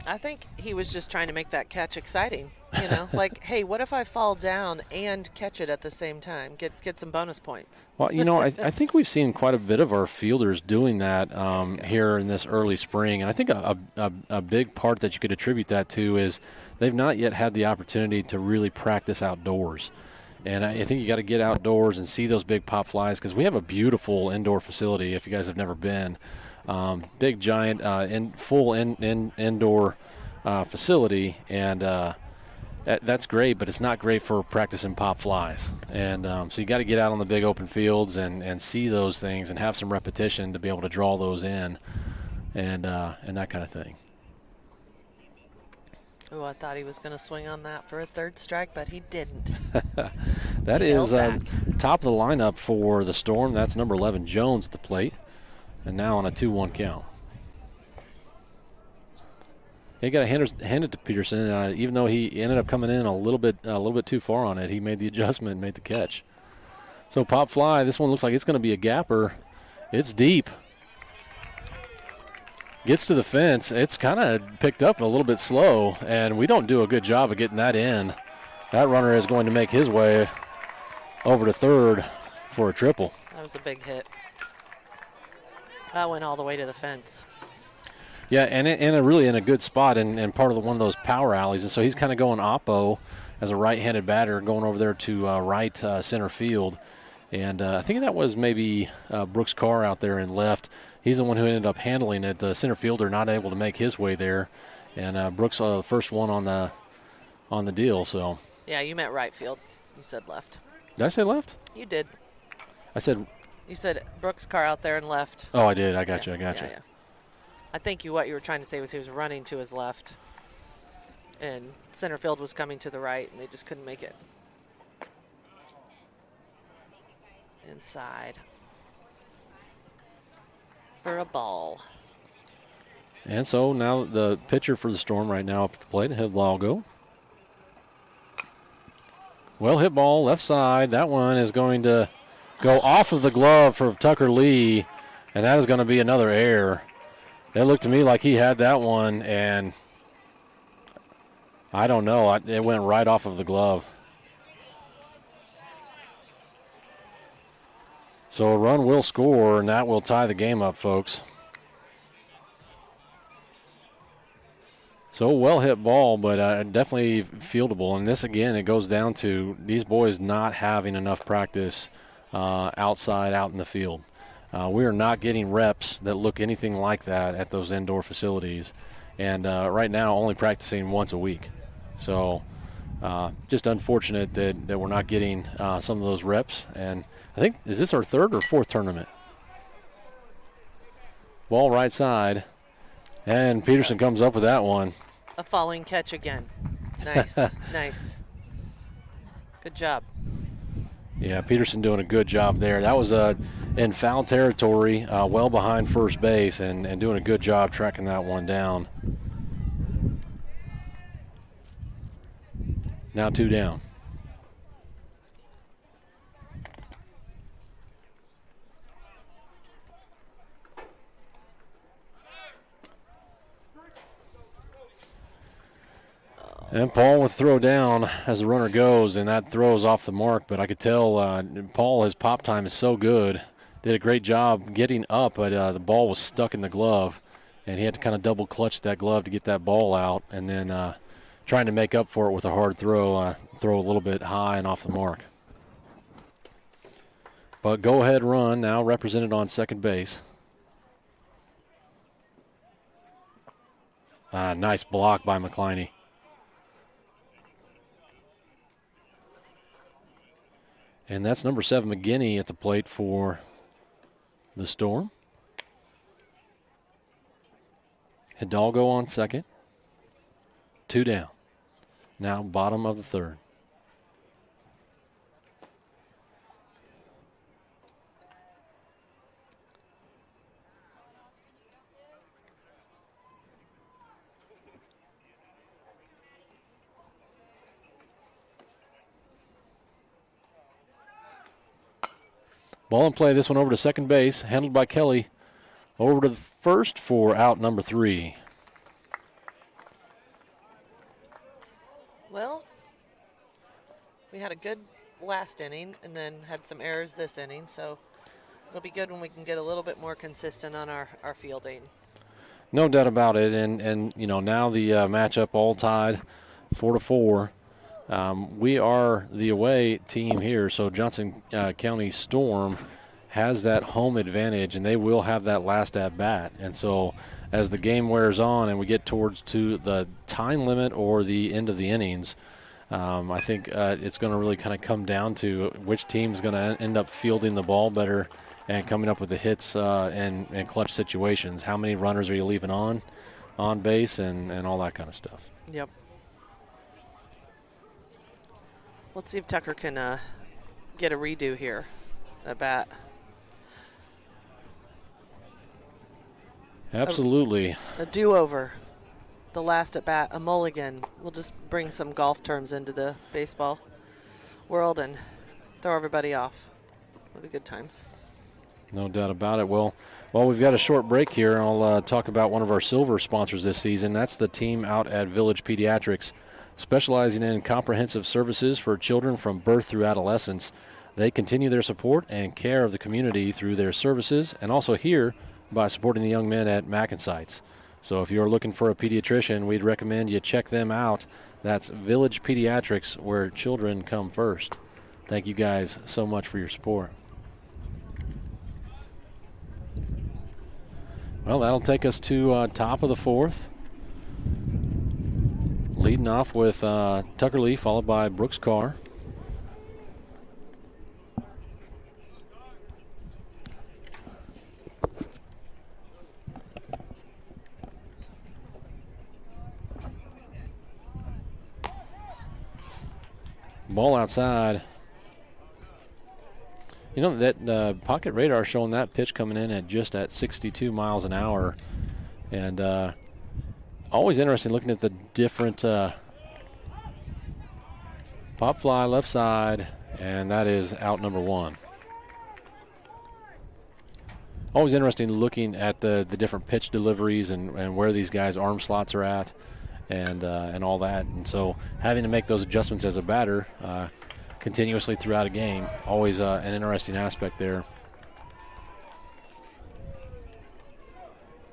I think he was just trying to make that catch exciting. You know, like, hey, what if I fall down and catch it at the same time? Get some bonus points. Well, you know, I think we've seen quite a bit of our fielders doing that here in this early spring. And I think a big part that you could attribute that to is they've not yet had the opportunity to really practice outdoors. And I think you got to get outdoors and see those big pop flies because we have a beautiful indoor facility if you guys have never been. Big, giant, full indoor facility. And that's great, but it's not great for practicing pop flies. And so you got to get out on the big open fields and see those things and have some repetition to be able to draw those in and that kind of thing. Oh, I thought he was going to swing on that for a third strike, but he didn't. That is top of the lineup for the Storm. That's number 11, Jones, at the plate. And now on a 2-1 count. He got to hand it to Peterson, even though he ended up coming in a little bit too far on it. He made the adjustment and made the catch. So pop fly, this one looks like it's going to be a gapper. It's deep. Gets to the fence. It's kind of picked up a little bit slow, and we don't do a good job of getting that in. That runner is going to make his way over to third for a triple. That was a big hit. That went all the way to the fence. Yeah, and really in a good spot and part of one of those power alleys. And so he's kind of going oppo as a right-handed batter, going over there to right center field. And I think that was maybe Brooks Carr out there in left. He's the one who ended up handling it. The center fielder not able to make his way there. And Brooks the first one on the deal. So yeah, you meant right field. You said left. Did I say left? You did. You said Brooks Carr out there and left. Oh, I did. I got you. Yeah. I think what you were trying to say was he was running to his left, and center field was coming to the right, and they just couldn't make it. Inside for a ball. And so now the pitcher for the Storm right now up at the plate, Hidalgo. Well hit ball, left side. That one is going to go off of the glove for Tucker Lee, and that is going to be another error. It looked to me like he had that one, and I don't know. It went right off of the glove. So a run will score, and that will tie the game up, folks. So well hit ball, but definitely fieldable. And this, again, it goes down to these boys not having enough practice outside, out in the field. We are not getting reps that look anything like that at those indoor facilities. And right now only practicing once a week. So just unfortunate that we're not getting some of those reps. And I think, is this our third or fourth tournament? Ball right side. And Peterson comes up with that one. A falling catch again. Nice, nice. Good job. Yeah, Peterson doing a good job there. That was in foul territory, well behind first base, and doing a good job tracking that one down. Now 2 down. And Paul with throw down as the runner goes, and that throws off the mark. But I could tell Paul, his pop time is so good. Did a great job getting up, but the ball was stuck in the glove, and he had to kind of double clutch that glove to get that ball out, and then trying to make up for it with a hard throw, throw a little bit high and off the mark. But go-ahead run now represented on second base. Nice block by McCliney. And that's number 7, McGinney, at the plate for the Storm. Hidalgo on second. 2 down. Now bottom of the third. Ball in play, this one over to second base, handled by Kelly. Over to the first for out number 3. had a good last inning and then had some errors this inning. So it'll be good when we can get a little bit more consistent on our fielding. No doubt about it. And you know, now the matchup all tied 4-4. We are the away team here, so Johnson County Storm has that home advantage, and they will have that last at bat. And so as the game wears on and we get towards to the time limit or the end of the innings, I think it's going to really kind of come down to which team is going to end up fielding the ball better and coming up with the hits and clutch situations. How many runners are you leaving on base and all that kind of stuff. Yep. Let's see if Tucker can get a redo here at bat. Absolutely. A do-over. The last at bat, a mulligan. We'll just bring some golf terms into the baseball world and throw everybody off. What a good times. No doubt about it. Well, we've got a short break here. I'll talk about one of our silver sponsors this season. That's the team out at Village Pediatrics, specializing in comprehensive services for children from birth through adolescence. They continue their support and care of the community through their services, and also here by supporting the young men at MacNSeitz. So if you're looking for a pediatrician, we'd recommend you check them out. That's Village Pediatrics, where children come first. Thank you guys so much for your support. Well, that'll take us to top of the fourth. Leading off with Tucker Lee, followed by Brooks Carr. Ball outside. You know, that pocket radar showing that pitch coming in at just at 62 miles an hour. And always interesting looking at the different pop fly left side, and that is out number one. Always interesting looking at the different pitch deliveries and where these guys' arm slots are at and all that. And so having to make those adjustments as a batter continuously throughout a game, always an interesting aspect there.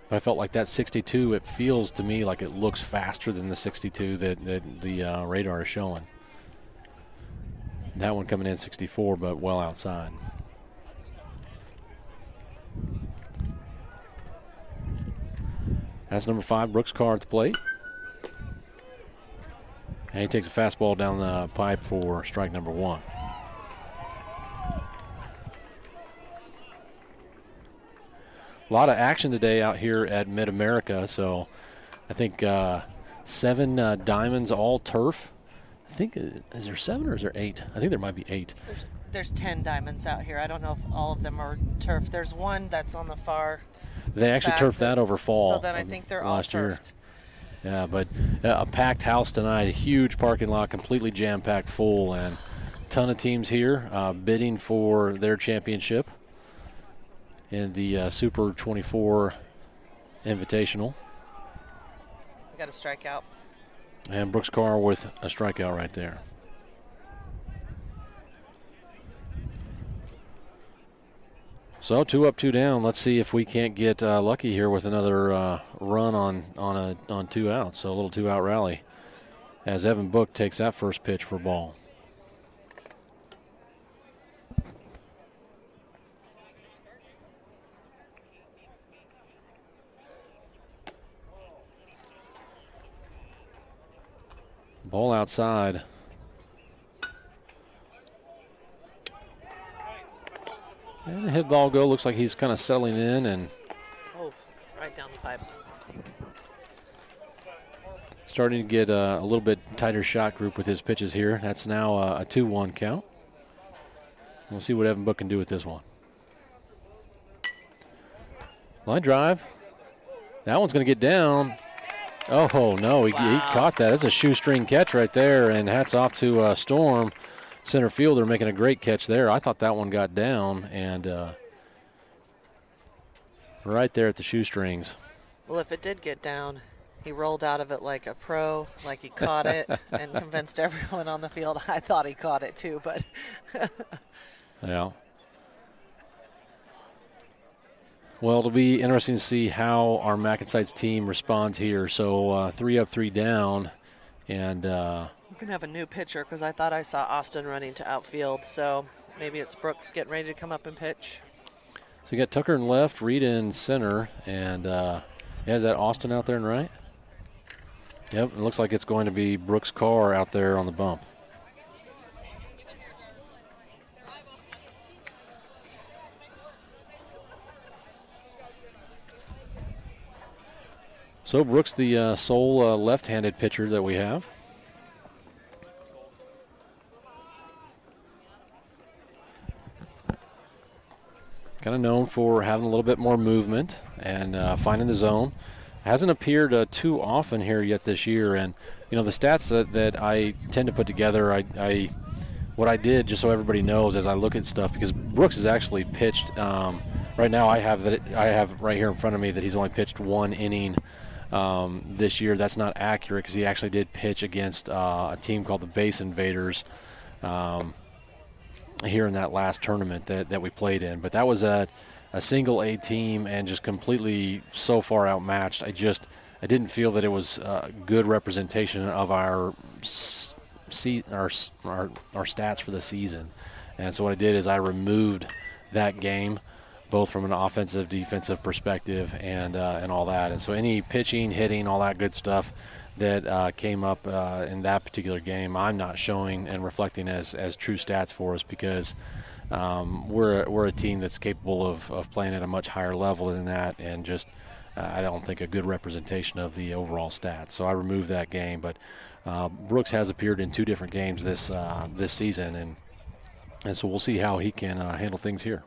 But I felt like that 62, it feels to me like it looks faster than the 62 that the radar is showing. That one coming in 64, but well outside. That's number 5, Brooks Carr at the plate. And he takes a fastball down the pipe for strike number 1. A lot of action today out here at Mid-America, so I think 7 diamonds, all turf. I think, is there 7 or is there 8? I think there might be 8. There's 10 diamonds out here. I don't know if all of them are turf. There's one that's on the far They actually turfed that over fall. So then I think they're all turfed. Yeah, but a packed house tonight, a huge parking lot, completely jam-packed full, and a ton of teams here bidding for their championship in the Super 24 Invitational. We got a strikeout. And Brooks Carr with a strikeout right there. So 2 up, 2 down. Let's see if we can't get lucky here with another run on 2 outs. So a little 2-out rally as Evan Book takes that first pitch for ball. Ball outside. And the hit ball go. Looks like he's kind of settling in and right down the pipe. Starting to get a little bit tighter shot group with his pitches here. That's now a 2-1 count. We'll see what Evan Book can do with this one. Line drive. That one's going to get down. Oh, no, he caught that. That's a shoestring catch right there, and hats off to Storm. Center fielder making a great catch there. I thought that one got down, and right there at the shoestrings. Well, if it did get down, He rolled out of it like a pro, like he caught it, and convinced everyone on the field. I thought he caught it too, but yeah. Well, it'll be interesting to see how our MacNSeitz team responds here. So 3 up, 3 down, and we're gonna have a new pitcher because I thought I saw Austin running to outfield. So maybe it's Brooks getting ready to come up and pitch. so you got Tucker in left, Reed in center, and is that Austin out there in right? Yep, it looks like it's going to be Brooks Carr out there on the bump. So Brooks, the sole left-handed pitcher that we have. Kind of known for having a little bit more movement and finding the zone. Hasn't appeared too often here yet this year. And, you know, the stats that I tend to put together, what I did, just so everybody knows as I look at stuff, because Brooks has actually pitched, right now I have right here in front of me that he's only pitched 1 inning this year. That's not accurate because he actually did pitch against a team called the Base Invaders here in that last tournament that we played in. But that was a single A team and just completely so far outmatched. I didn't feel that it was a good representation of our stats for the season. And so what I did is I removed that game, both from an offensive, defensive perspective and all that. And so any pitching, hitting, all that good stuff that came up in that particular game, I'm not showing and reflecting as true stats for us because we're a team that's capable of playing at a much higher level than that, and just I don't think a good representation of the overall stats. So I removed that game. But Brooks has appeared in 2 different games this season, and so we'll see how he can handle things here.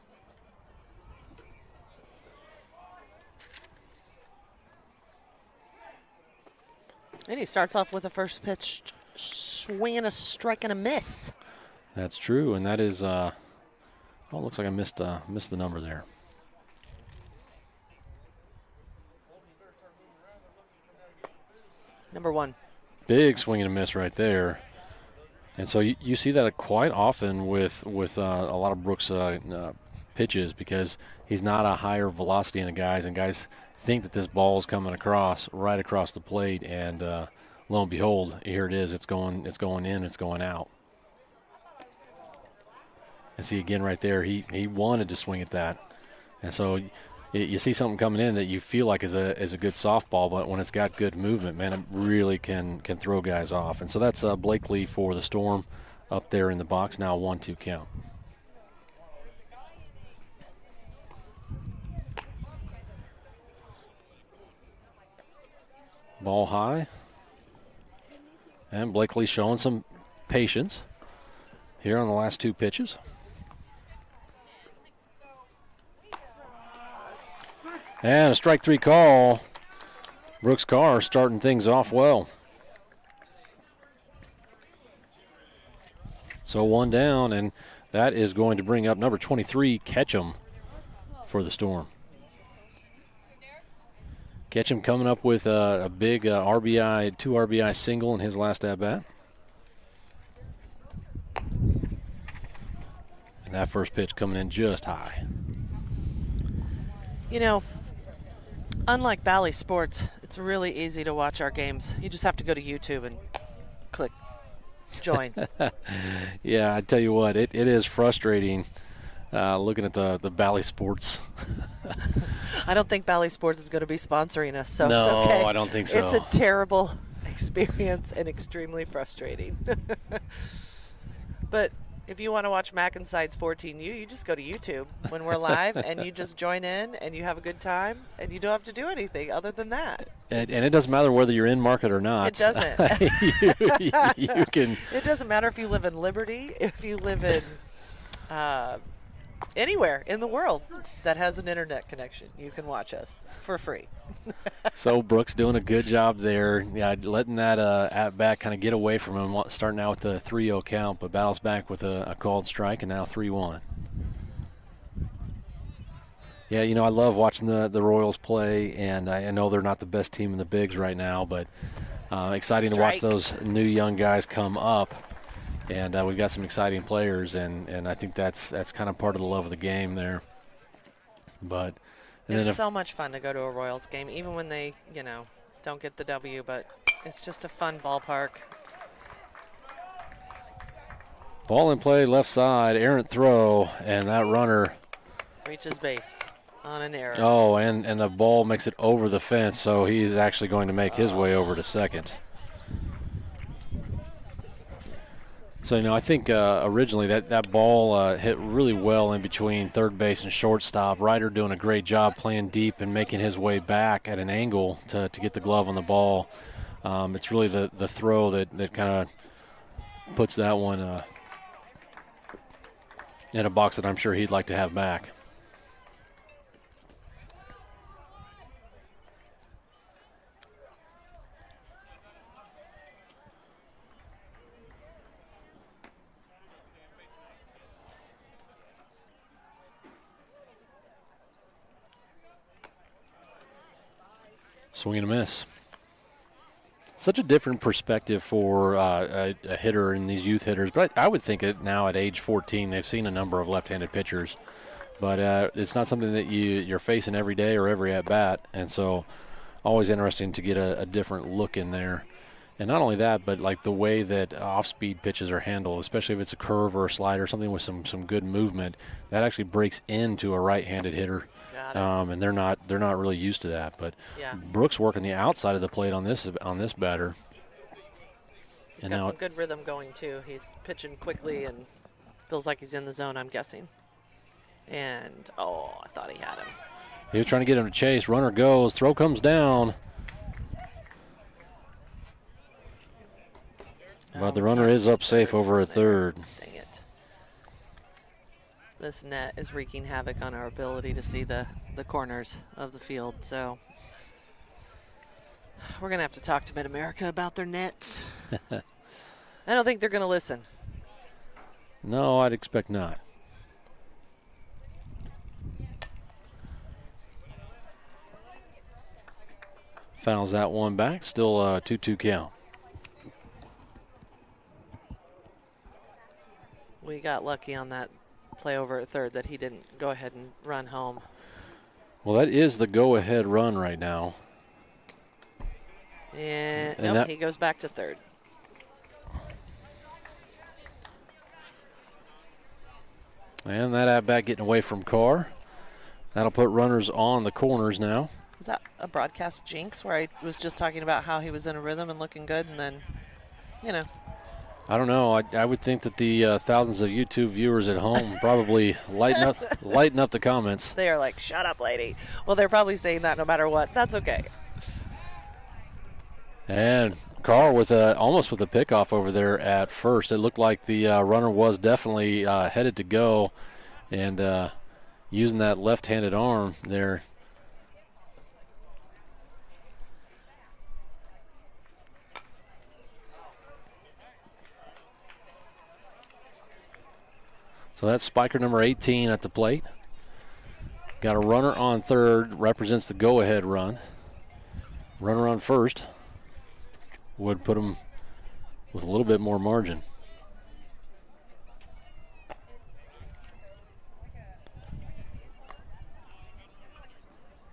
And he starts off with a first pitch swing and a strike and a miss. That's true, and that is it looks like I missed the number there. Number 1. Big swing and a miss right there. And so you see that quite often with a lot of Brooks pitches, because he's not a higher velocity in the guys, and guys think that this ball is coming right across the plate, and lo and behold, here it is. It's going in, it's going out. And see again right there, he wanted to swing at that, and so you see something coming in that you feel like is a good softball, but when it's got good movement, man, it really can throw guys off. And so that's Blakely for the Storm up there in the box now, 1-2 count. Ball high, and Blakely showing some patience here on the last 2 pitches. And a strike 3 call. Brooks Carr starting things off well. So 1 down, and that is going to bring up number 23, Ketchum, for the Storm. Ketchum coming up with a big 2 RBI single in his last at-bat. And that first pitch coming in just high. You know, unlike Bally Sports, it's really easy to watch our games. You just have to go to YouTube and click join. Yeah, I tell you what, it is frustrating looking at the Bally Sports. I don't think Bally Sports is going to be sponsoring us, so no, it's okay. I don't think so. It's a terrible experience and extremely frustrating. But if you want to watch MacNSeitz 14U, you just go to YouTube when we're live, and you just join in, and you have a good time, and you don't have to do anything other than that. And it doesn't matter whether you're in market or not. It doesn't. you can. It doesn't matter if you live in Liberty, if you live in anywhere in the world that has an internet connection. You can watch us for free. So Brooks doing a good job there. Yeah, letting that at-bat kind of get away from him, starting out with the 3-0 count, but battles back with a called strike, and now 3-1. Yeah, you know, I love watching the Royals play, and I know they're not the best team in the bigs right now, but exciting to watch those new young guys come up. And we've got some exciting players, and I think that's kind of part of the love of the game there. But it's so much fun to go to a Royals game, even when they, don't get the W, but it's just a fun ballpark. Ball in play, left side, errant throw, and that runner reaches base on an error. Oh, and the ball makes it over the fence, so he's actually going to make his way over to second. So, I think originally that ball hit really well in between third base and shortstop. Ryder doing a great job playing deep and making his way back at an angle to get the glove on the ball. It's really the throw that kind of puts that one in a box that I'm sure he'd like to have back. Swing and a miss. Such a different perspective for a hitter in these youth hitters. But I would think it now at age 14, they've seen a number of left-handed pitchers. But it's not something that you're facing every day or every at-bat. And so always interesting to get a different look in there. And not only that, but like the way that off-speed pitches are handled, especially if it's a curve or a slider, something with some good movement, that actually breaks into a right-handed hitter. And they're not really used to that. But Brooks working the outside of the plate on this batter. He's got some good rhythm going too. He's pitching quickly and feels like he's in the zone, I'm guessing. And I thought he had him. He was trying to get him to chase. Runner goes. Throw comes down. But the runner is up safe over a third. Dang it. This net is wreaking havoc on our ability to see the corners of the field. So we're going to have to talk to Mid-America about their nets. I don't think they're going to listen. No, I'd expect not. Fouls that one back. Still a 2-2 count. We got lucky on that play over at third that he didn't go ahead and run home. Well, that is the go-ahead run right now. And nope, he goes back to third. And that at-bat getting away from Carr. That'll put runners on the corners now. Was that a broadcast jinx where I was just talking about how he was in a rhythm and looking good and then, I don't know. I would think that the thousands of YouTube viewers at home probably lighten up the comments. They are like, shut up, lady. Well, they're probably saying that no matter what. That's okay. And Carr with almost with a pickoff over there at first. It looked like the runner was definitely headed to go, and using that left-handed arm there. So that's spiker number 18 at the plate. Got a runner on third, represents the go-ahead run. Runner on first would put him with a little bit more margin.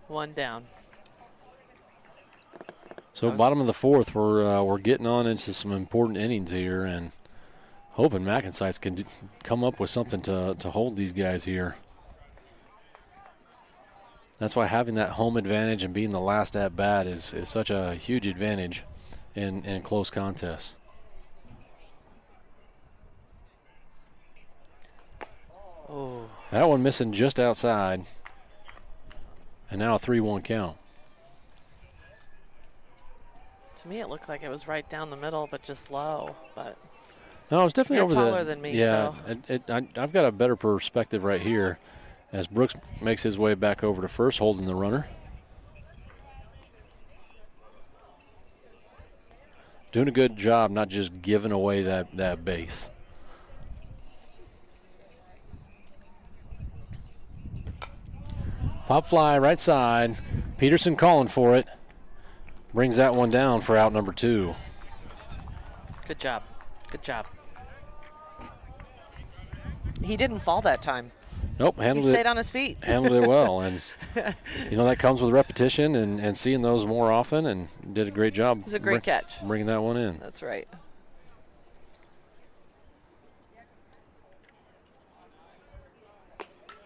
One down. So bottom of the fourth, we're getting on into some important innings here, and hoping MacNSeitz can come up with something to hold these guys here. That's why having that home advantage and being the last at bat is such a huge advantage in close contests. Oh. That one missing just outside. And now a 3-1 count. To me, it looked like it was right down the middle, but just low. But no, it's definitely over taller than me. Yeah, so. I've got a better perspective right here as Brooks makes his way back over to first, holding the runner. Doing a good job, not just giving away that base. Pop fly right side. Peterson calling for it. Brings that one down for out number 2. Good job. Good job. He didn't fall that time. Nope, He handled stayed it. on his feet. Handled it well, and that comes with repetition and seeing those more often. And did a great job. It was a great catch. Bringing that one in. That's right.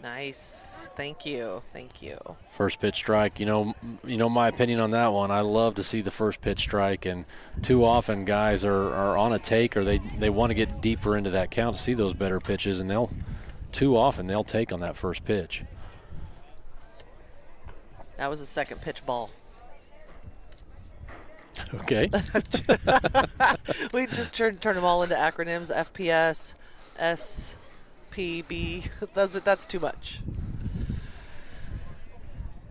Nice. Thank you. Thank you. First pitch strike. My opinion on that one. I love to see the first pitch strike, and too often guys are on a take, or they want to get deeper into that count to see those better pitches, and too often they'll take on that first pitch. That was a second pitch ball. Okay. We just turn them all into acronyms. FPS, SPB. That's too much.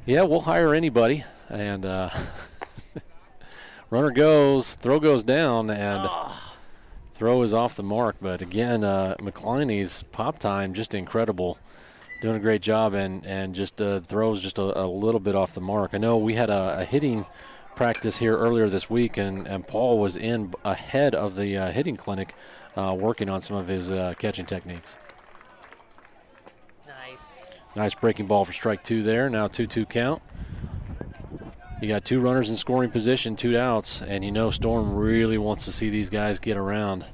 Yeah, we'll hire anybody. And runner goes, throw goes down, and throw is off the mark. But again, McCliney's pop time just incredible. Doing a great job, and just throws just a little bit off the mark. I know we had a hitting practice here earlier this week, and Paul was in ahead of the hitting clinic working on some of his catching techniques. Nice breaking ball for strike 2 there. Now 2-2 count. You got 2 runners in scoring position, 2 outs, and Storm really wants to see these guys get around.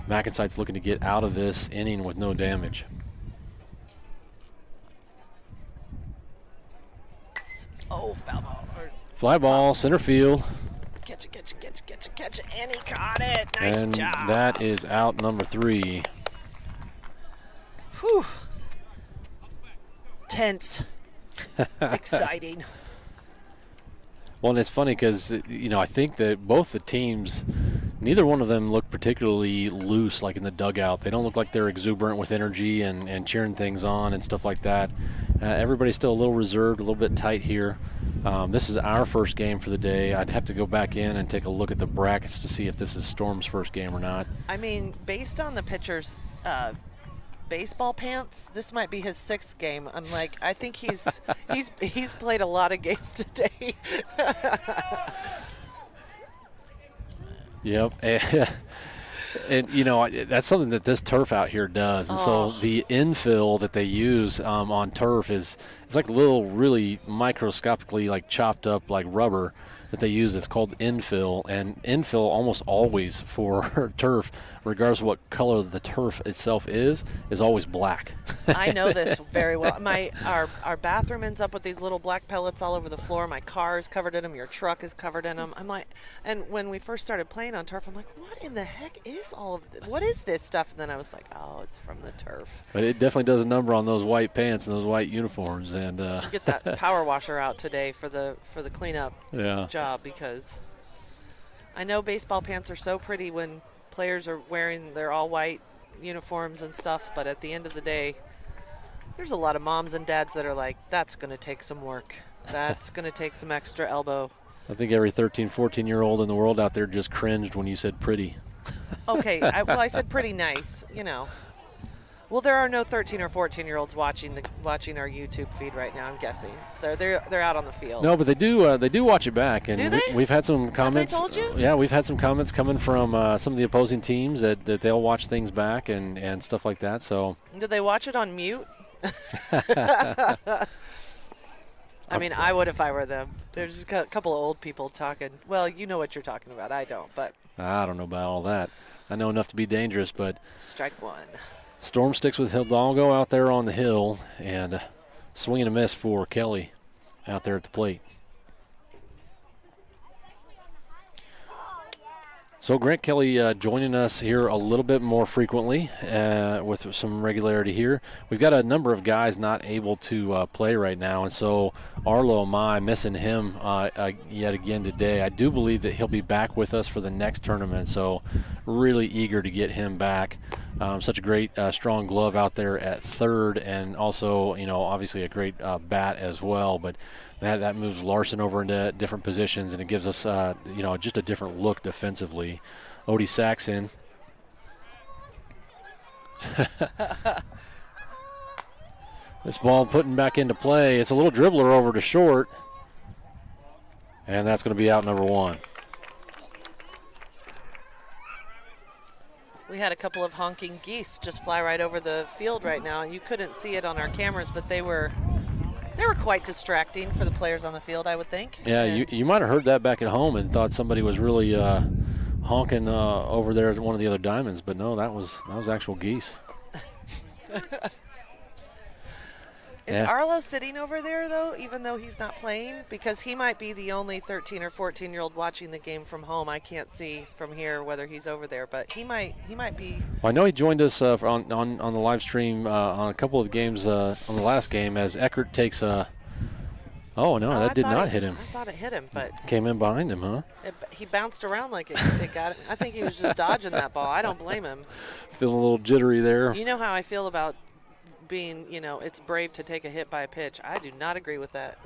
MacNSeitz looking to get out of this inning with no damage. Oh, foul ball. Fly ball, center field. Catch it. And he caught it. Nice and job. That is out number 3. Whew. Tense. Exciting. Well, and it's funny because, I think that both the teams, neither one of them look particularly loose, like in the dugout. They don't look like they're exuberant with energy and cheering things on and stuff like that. Everybody's still a little reserved, a little bit tight here. This is our first game for the day. I'd have to go back in and take a look at the brackets to see if this is Storm's first game or not. I mean, based on the pitcher's baseball pants, this might be his 6th game. I'm like, I think he's played a lot of games today. Yep. And that's something that this turf out here does. And so the infill that they use on turf is like little, really microscopically like chopped up like rubber that they use. It's called infill, and infill almost always for turf, regardless of what color the turf itself is always black. I know this very well. Our bathroom ends up with these little black pellets all over the floor. My car is covered in them. Your truck is covered in them. I'm like, and when we first started playing on turf, I'm like, what in the heck is all of this? What is this stuff? And then I was like, oh, it's from the turf. But it definitely does a number on those white pants and those white uniforms. And get that power washer out today for the cleanup job, because I know baseball pants are so pretty when players are wearing their all white uniforms and stuff, but at the end of the day, there's a lot of moms and dads that are like, that's going to take some work. That's going to take some extra elbow. I think every 13, 14-year-old in the world out there just cringed when you said pretty. Okay, I said pretty nice, Well, there are no 13 or 14-year-olds watching our YouTube feed right now. I'm guessing they're out on the field. No, but they do watch it back, and do they? We've had some comments. Have they told you? Yeah, we've had some comments coming from some of the opposing teams that they'll watch things back and stuff like that. So. Do they watch it on mute? I mean, I would if I were them. There's a couple of old people talking. Well, you know what you're talking about. I don't, but. I don't know about all that. I know enough to be dangerous, but. Strike 1. Storm sticks with Hidalgo out there on the hill, and swing and a miss for Kelly out there at the plate. So Grant Kelly joining us here a little bit more frequently with some regularity here. We've got a number of guys not able to play right now, and so Arlo Mai missing him yet again today. I do believe that he'll be back with us for the next tournament, so really eager to get him back. Such a great strong glove out there at third, and also, obviously a great bat as well, but that moves Larson over into different positions, and it gives us, just a different look defensively. Odie Saxon. This ball putting back into play. It's a little dribbler over to short. And that's going to be out number 1. We had a couple of honking geese just fly right over the field right now. You couldn't see it on our cameras, but they were quite distracting for the players on the field, I would think. Yeah, you might have heard that back at home and thought somebody was really honking over there at one of the other diamonds, but no, that was actual geese. Is Arlo sitting over there, though, even though he's not playing? Because he might be the only 13 or 14-year-old watching the game from home. I can't see from here whether he's over there, but he might be. Well, I know he joined us on the live stream on a couple of games on the last game as Eckert takes a. Oh, no, that did not hit him. I thought it hit him, but. Came in behind him, huh? He bounced around like it got him. I think he was just dodging that ball. I don't blame him. Feeling a little jittery there. You know how I feel about being, it's brave to take a hit by a pitch. I do not agree with that.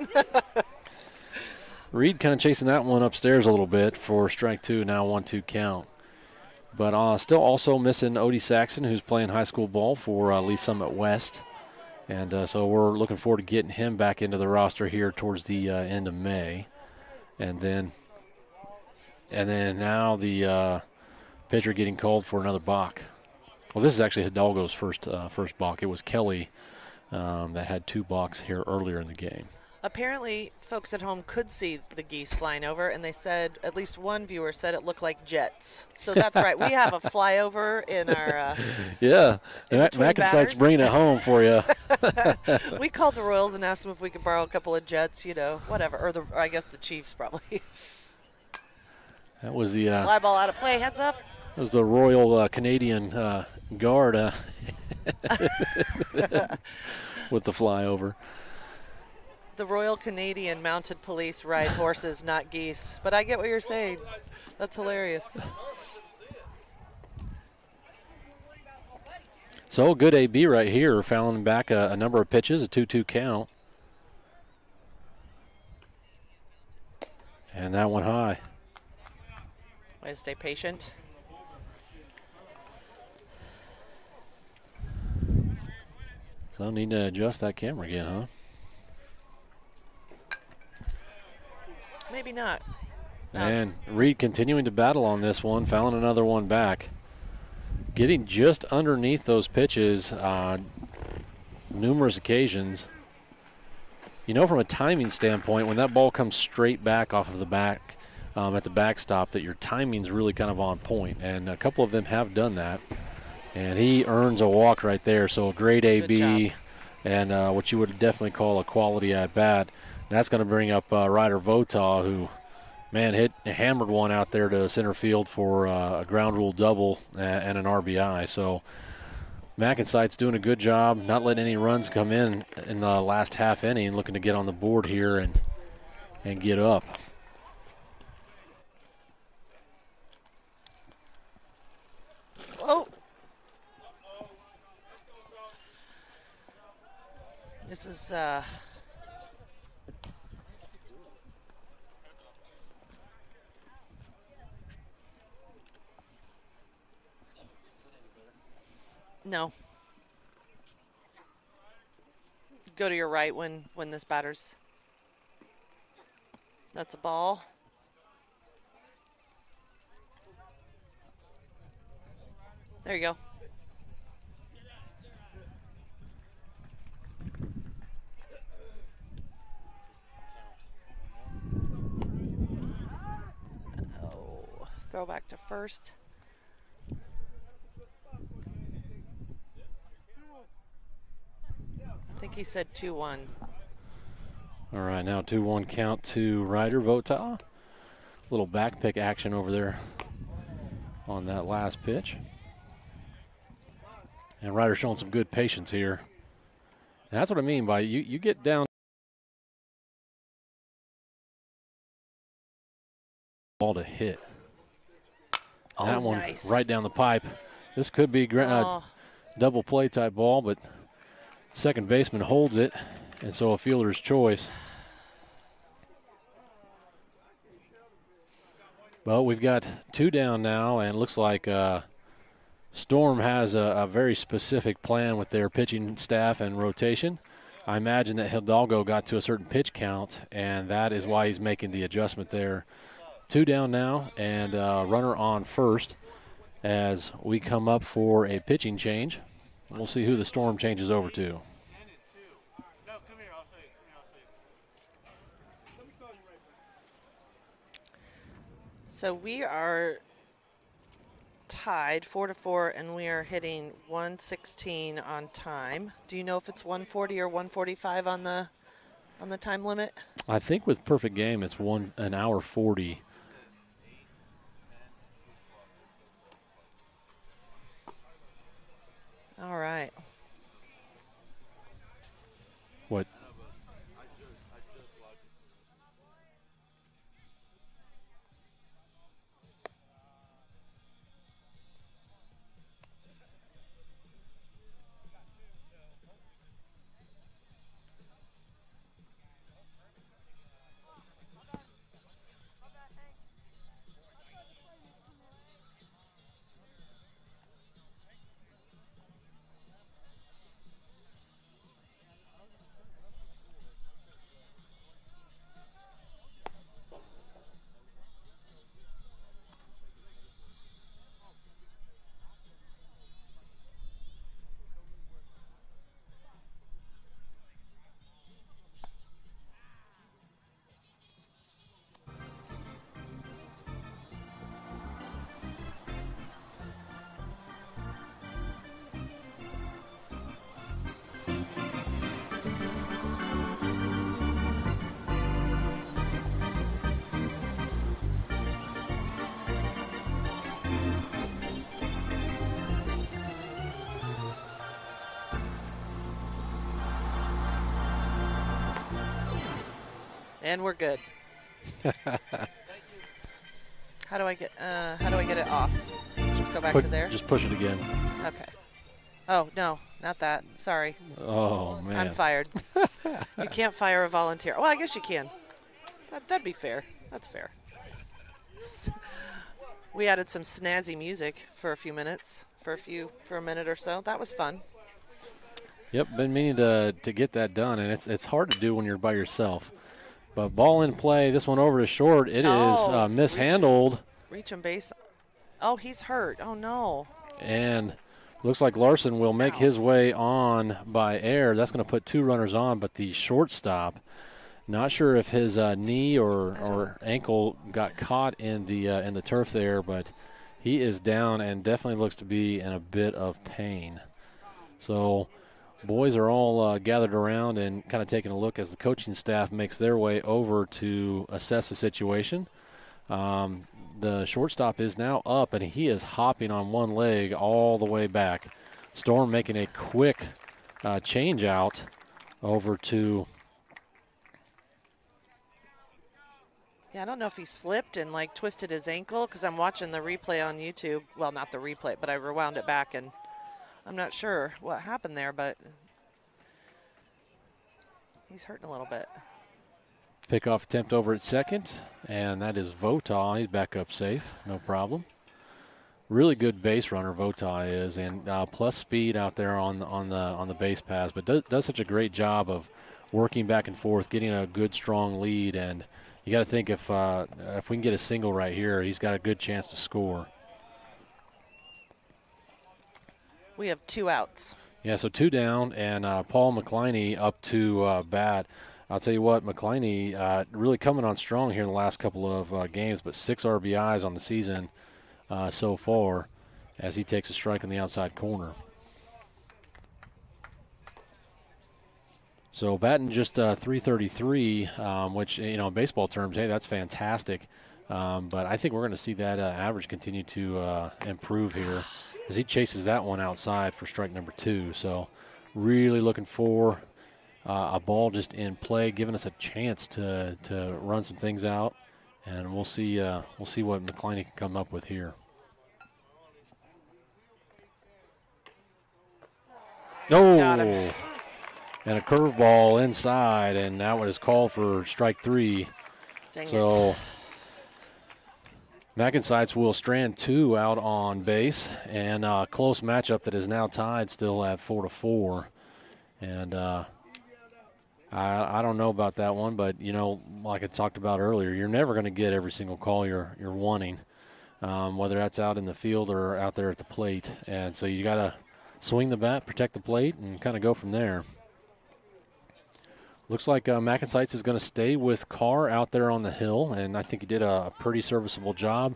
Reed kind of chasing that one upstairs a little bit for strike 2, now 1-2 count. But still also missing Odie Saxon, who's playing high school ball for Lee Summit West. And so we're looking forward to getting him back into the roster here towards the end of May. And then now the pitcher getting called for another balk. Well, this is actually Hidalgo's first balk. It was Kelly that had 2 balks here earlier in the game. Apparently, folks at home could see the geese flying over, and they said, at least one viewer said it looked like jets. So that's right. We have a flyover in our yeah, MacNSeitz bringing it home for you. We called the Royals and asked them if we could borrow a couple of jets, whatever. Or I guess the Chiefs probably. That was the fly ball out of play. Heads up. That was the Royal Canadian Guard with the flyover. The Royal Canadian Mounted Police ride horses, not geese. But I get what you're saying. That's hilarious. So good AB right here, fouling back a number of pitches, a 2-2 count. And that one high. Way to stay patient. So need to adjust that camera again, huh? Maybe not. And Reed continuing to battle on this one, fouling another one back. Getting just underneath those pitches numerous occasions. From a timing standpoint, when that ball comes straight back off of the back at the backstop, that your timing's really kind of on point. And a couple of them have done that. And he earns a walk right there. So a great AB and what you would definitely call a quality at bat. And that's going to bring up Ryder Votaw, who, hammered one out there to center field for a ground rule double and an RBI. So MacNSeitz doing a good job, not letting any runs come in the last half inning, looking to get on the board here and get up. Oh. This is no. Go to your right when this batter's. That's a ball. There you go. Oh, throw back to first. I think he said 2-1. All right, now 2-1 count to Ryder Votaw. Little back pick action over there on that last pitch. And Ryder showing some good patience here. And that's what I mean by you get down ball to hit. Oh, that one nice. Right down the pipe. This could be double play type ball, but second baseman holds it, and so a fielder's choice. Well, we've got 2 down now, and it looks like Storm has a very specific plan with their pitching staff and rotation. I imagine that Hidalgo got to a certain pitch count, and that is why he's making the adjustment there. 2 down now, and runner on first as we come up for a pitching change. We'll see who the Storm changes over to. So we are tied 4-4, and we are hitting 116 on time. Do you know if it's 140 or 145 on the time limit? I think with perfect game, it's 1 hour 40. All right. What? And we're good. How do I get it off? Just go back to there? Just push it again. Okay. Oh, no, not that. Sorry. Oh, man. I'm fired. You can't fire a volunteer. Well, I guess you can. That'd be fair. That's fair. We added some snazzy music for a few minutes, for a minute or so. That was fun. Yep, been meaning to get that done, and it's hard to do when you're by yourself. But ball in play, this one over to short. It is mishandled. Reach and base. Oh, he's hurt. Oh, no. And looks like Larson will make his way on by air. That's going to put 2 runners on, but the shortstop, not sure if his knee or ankle got caught in the turf there, but he is down and definitely looks to be in a bit of pain. So boys are all gathered around and kind of taking a look as the coaching staff makes their way over to assess the situation. The shortstop is now up, and he is hopping on one leg all the way back. Storm making a quick change out over to. Yeah, I don't know if he slipped and, twisted his ankle, because I'm watching the replay on YouTube. Well, not the replay, but I rewound it back, and I'm not sure what happened there, but he's hurting a little bit. Pickoff attempt over at second, and that is Vota. He's back up safe, no problem. Really good base runner, Vota is, and plus speed out there on the base pass, but does such a great job of working back and forth, getting a good strong lead, and you got to think if we can get a single right here, he's got a good chance to score. We have 2 outs. Yeah, so 2 down, and Paul McCliney up to bat. I'll tell you what, McCliney really coming on strong here in the last couple of games, but 6 RBIs on the season so far as he takes a strike on the outside corner. So batting just .333, which, in baseball terms, hey, that's fantastic. But I think we're going to see that average continue to improve here as he chases that one outside for strike number 2. So really looking for a ball just in play, giving us a chance to run some things out, and we'll see what McCliney can come up with here. Got him. And a curveball inside, and that one is called for strike 3. Dang so it. MacNSeitz will strand 2 out on base, and a close matchup that is now tied still at 4-4. And I don't know about that one, but, like I talked about earlier, you're never going to get every single call you're wanting, whether that's out in the field or out there at the plate. And so you got to swing the bat, protect the plate, and kind of go from there. Looks like MacNSeitz is going to stay with Carr out there on the hill, and I think he did a pretty serviceable job.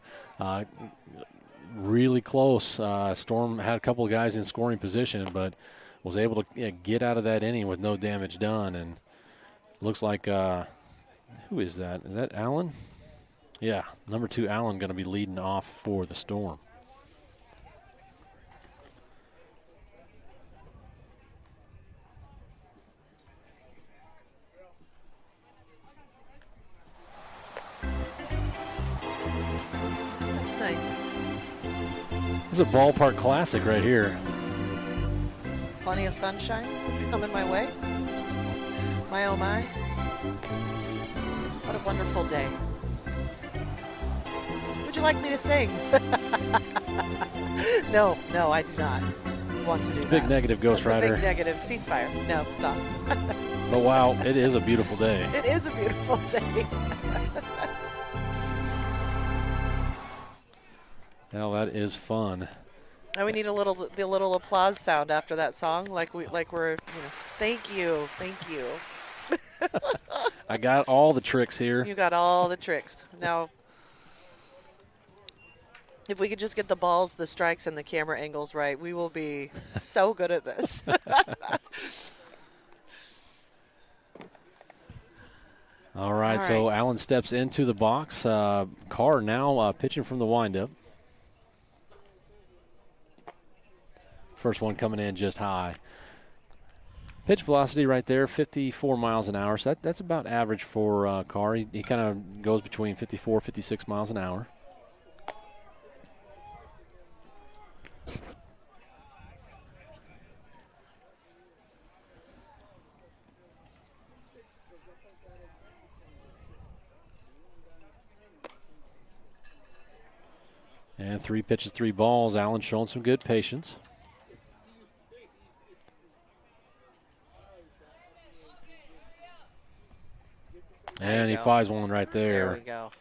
Really close. Storm had a couple of guys in scoring position, but was able to get out of that inning with no damage done. And looks like, who is that? Is that Allen? Yeah, number 2 Allen going to be leading off for the Storm. That's nice. This is a ballpark classic right here. Plenty of sunshine coming my way. My oh my. What a wonderful day. Would you like me to sing? No, I do not want to do that. It's a big negative, Ghost Rider. Big negative. Ceasefire. No, stop. But wow, it is a beautiful day. It is a beautiful day. Well, that is fun. Now we need the little applause sound after that song, like we're thank you. I got all the tricks here. You got all the tricks. Now, if we could just get the balls, the strikes, and the camera angles right, we will be so good at this. All right, so Allen steps into the box. Carr now pitching from the windup. First one coming in just high. Pitch velocity right there, 54 miles an hour. So that's about average for Carr. He kind of goes between 54, 56 miles an hour. And 3 pitches, 3 balls. Allen showing some good patience. And he flies one right there. There we go.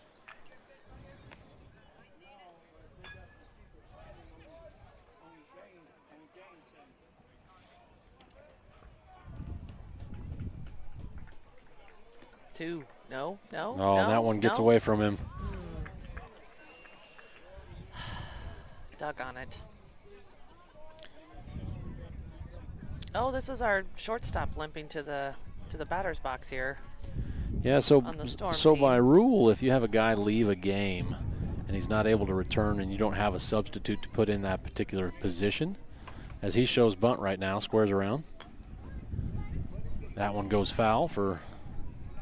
Two. No. Oh, that one gets away from him. Doggone it. Oh, this is our shortstop limping to the batter's box here. Yeah, so team. By rule, if you have a guy leave a game and he's not able to return and you don't have a substitute to put in that particular position, as he shows bunt right now, squares around. That one goes foul for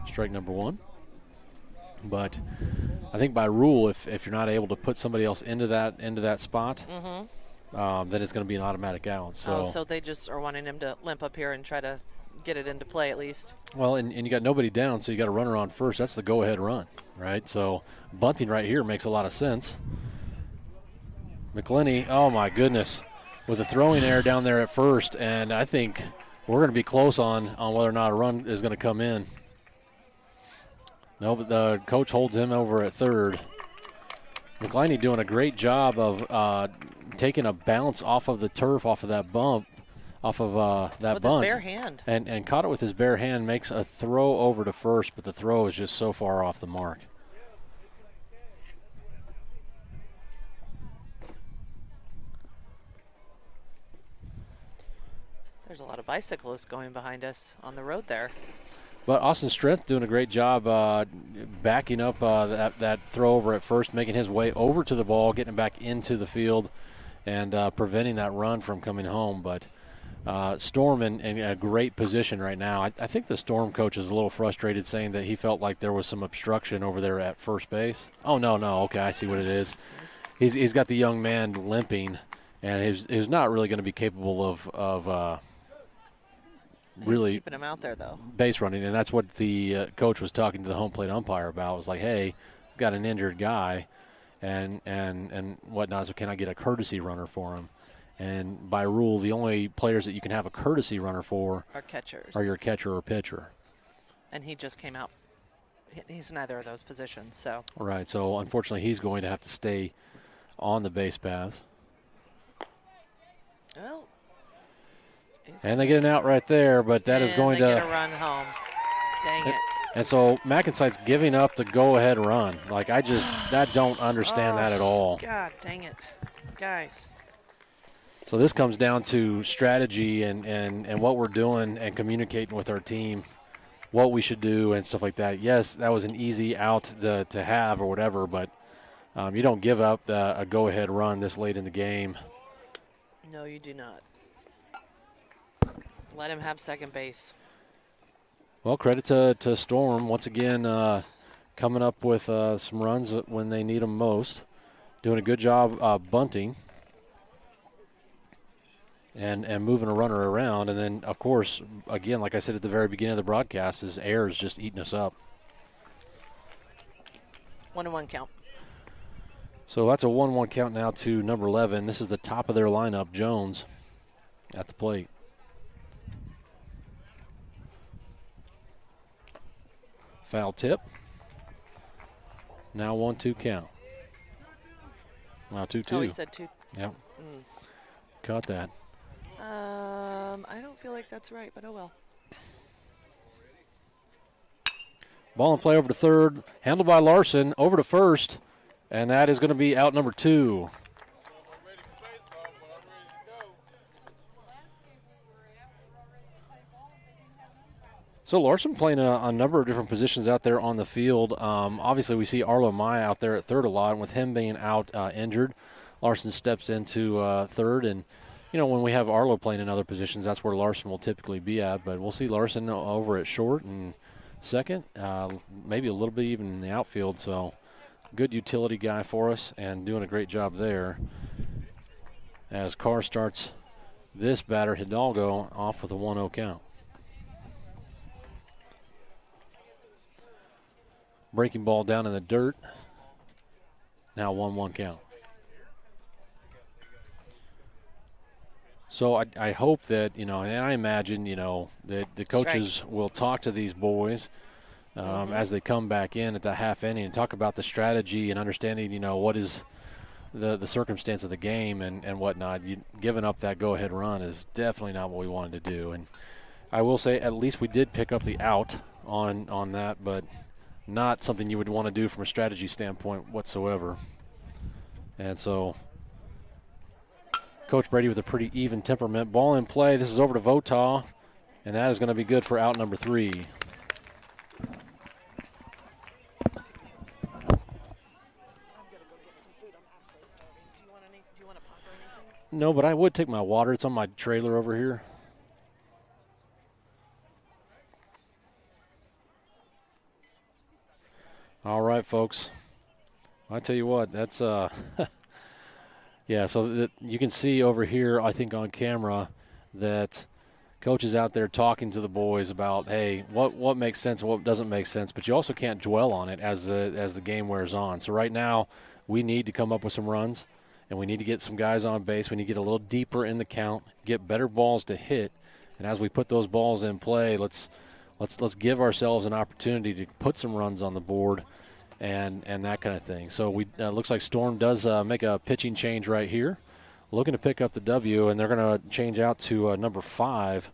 strike number 1. But I think by rule, if you're not able to put somebody else into that spot, then it's going to be an automatic out. So they just are wanting him to limp up here and try to get it into play at least. Well, and you got nobody down, so you got a runner on first. That's the go-ahead run, right? So bunting right here makes a lot of sense. McClenny, oh my goodness, with a throwing error down there at first, and I think we're going to be close on whether or not a run is going to come in. No, but the coach holds him over at third. McClenny doing a great job of taking a bounce off of the turf, off of that bump, off of that bunt. With his bare hand. And caught it with his bare hand, makes a throw over to first, but the throw is just so far off the mark. There's a lot of bicyclists going behind us on the road there. But Austin Strength doing a great job backing up that throw over at first, making his way over to the ball, getting back into the field, and preventing that run from coming home. But Storm in a great position right now. I think the Storm coach is a little frustrated, saying that he felt like there was some obstruction over there at first base. Oh, no. Okay, I see what it is. He's got the young man limping, and he's not really going to be capable of really keeping him out there, though. Base running, and that's what the coach was talking to the home plate umpire about. It was like, hey, we've got an injured guy and whatnot, so can I get a courtesy runner for him? And by rule, the only players that you can have a courtesy runner for are catchers. Are your catcher or pitcher. and he just came out. He's neither of those positions, so. Right, so unfortunately he's going to have to stay on the base paths. Well, and they get an out right there, but that is going to get a run home. Dang it. And so MacNSeitz giving up the go-ahead run. Like, I don't understand that at all. God dang it, guys. So this comes down to strategy and what we're doing and communicating with our team, what we should do and stuff like that. Yes, that was an easy out to have or whatever, but you don't give up a go-ahead run this late in the game. No, you do not. Let him have second base. Well, credit to Storm once again coming up with some runs when they need them most. Doing a good job bunting and moving a runner around. And then, of course, again, like I said at the very beginning of the broadcast, his air is just eating us up. 1-1 count. So that's a 1-1 count now to number 11. This is the top of their lineup, Jones, at the plate. Foul tip. Now 1-2 count. Now 2-2. Oh, he said 2. Yep. Caught that. I don't feel like that's right, but oh well. Ball in play over to third. Handled by Larson. Over to first. And that is going to be out number 2. So Larson playing a number of different positions out there on the field. Obviously, we see Arlo Maya out there at third a lot, and with him being out injured, Larson steps into third. And, you know, when we have Arlo playing in other positions, that's where Larson will typically be at. But we'll see Larson over at short and second, maybe a little bit even in the outfield. So good utility guy for us and doing a great job there. As Carr starts this batter, Hidalgo, off with a 1-0 count. Breaking ball down in the dirt. Now 1-1 count. So I hope that, you know, and I imagine, you know, that the coaches will talk to these boys as they come back in at the half inning and talk about the strategy and understanding, you know, what is the circumstance of the game and whatnot. Giving up that go-ahead run is definitely not what we wanted to do. And I will say at least we did pick up the out on that, but not something you would want to do from a strategy standpoint whatsoever. And so Coach Brady with a pretty even temperament. Ball in play. This is over to Votaw, and that is going to be good for out number 3. No, but I would take my water. It's on my trailer over here. All right, folks. I tell you what, that's yeah. So you can see over here, I think on camera, that Coach is out there talking to the boys about, hey, what makes sense and what doesn't make sense. But you also can't dwell on it as the game wears on. So right now, we need to come up with some runs, and we need to get some guys on base. We need to get a little deeper in the count, get better balls to hit, and as we put those balls in play, let's give ourselves an opportunity to put some runs on the board and that kind of thing. So we looks like Storm does make a pitching change right here, looking to pick up the W, and they're going to change out to number 5.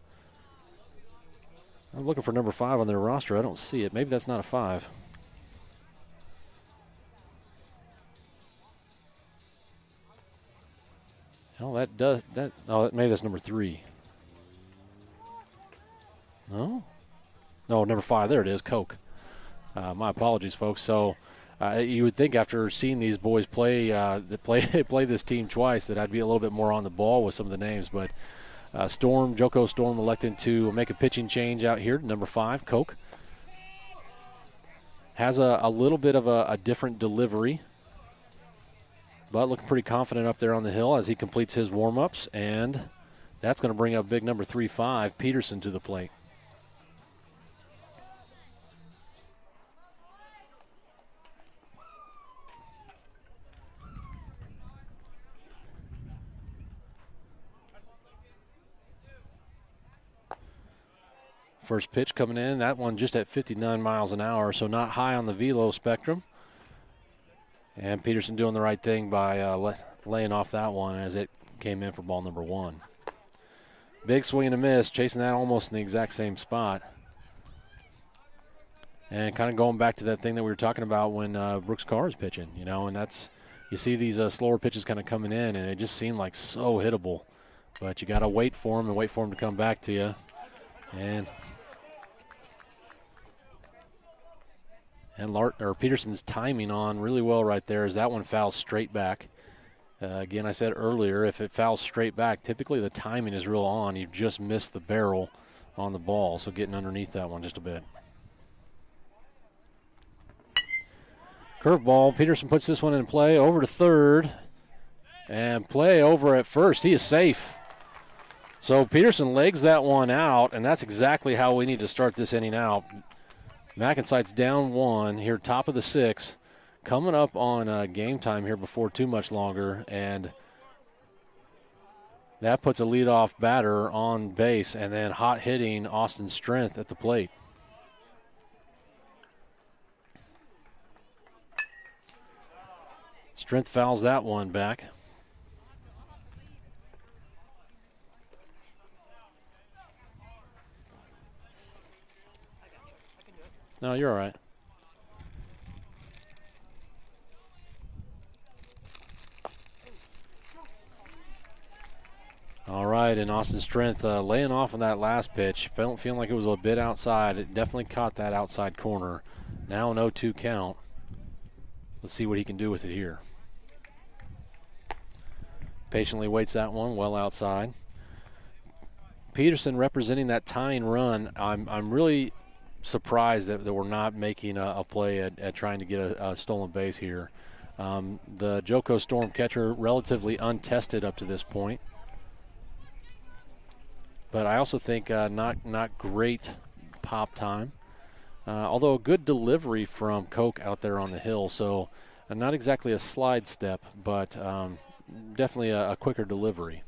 I'm looking for number 5 on their roster. I don't see it. Maybe that's not a 5. Hell, that does that. Oh, maybe that's number 3. No, number 5. There it is, Coke. My apologies, folks. So you would think after seeing these boys play this team twice that I'd be a little bit more on the ball with some of the names. But Joco Storm elected to make a pitching change out here. Number 5, Coke. Has a little bit of a different delivery, but looking pretty confident up there on the hill as he completes his warm-ups. And that's going to bring up big number 3-5, Peterson, to the plate. First pitch coming in, that one just at 59 miles an hour, so not high on the velo spectrum. And Peterson doing the right thing by laying off that one as it came in for ball number 1. Big swing and a miss, chasing that almost in the exact same spot. And kind of going back to that thing that we were talking about when Brooks Carr is pitching, you know, and that's, you see these slower pitches kind of coming in, and it just seemed like so hittable. But you got to wait for them and wait for them to come back to you. And Peterson's timing on really well right there as that one fouls straight back. Again, I said earlier, if it fouls straight back, typically the timing is real on. You just miss the barrel on the ball, so getting underneath that one just a bit. Curveball, Peterson puts this one in play, over to third, and play over at first. He is safe. So Peterson legs that one out, and that's exactly how we need to start this inning out. MacNSeitz down 1 here, top of the 6th. Coming up on game time here before too much longer, and that puts a leadoff batter on base, and then hot hitting Austin Strength at the plate. Strength fouls that one back. No, you're all right. All right, and Austin Strength laying off on that last pitch. Feeling like it was a bit outside. It definitely caught that outside corner. Now an 0-2 count. Let's see what he can do with it here. Patiently waits that one well outside. Peterson representing that tying run. I'm really surprised that we're not making a play at trying to get a stolen base here. The Joco Storm catcher relatively untested up to this point. But I also think not great pop time. Although a good delivery from Koch out there on the hill. So not exactly a slide step, but definitely a quicker delivery.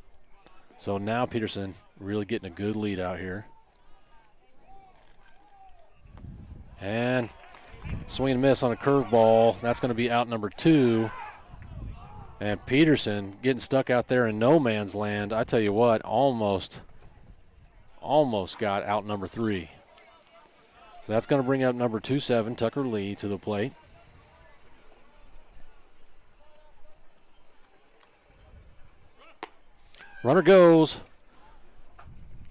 So now Peterson really getting a good lead out here. And swing and miss on a curveball. That's going to be out number 2. And Peterson getting stuck out there in no man's land. I tell you what, almost got out number 3. So that's going to bring up number 27, Tucker Lee, to the plate. Runner goes.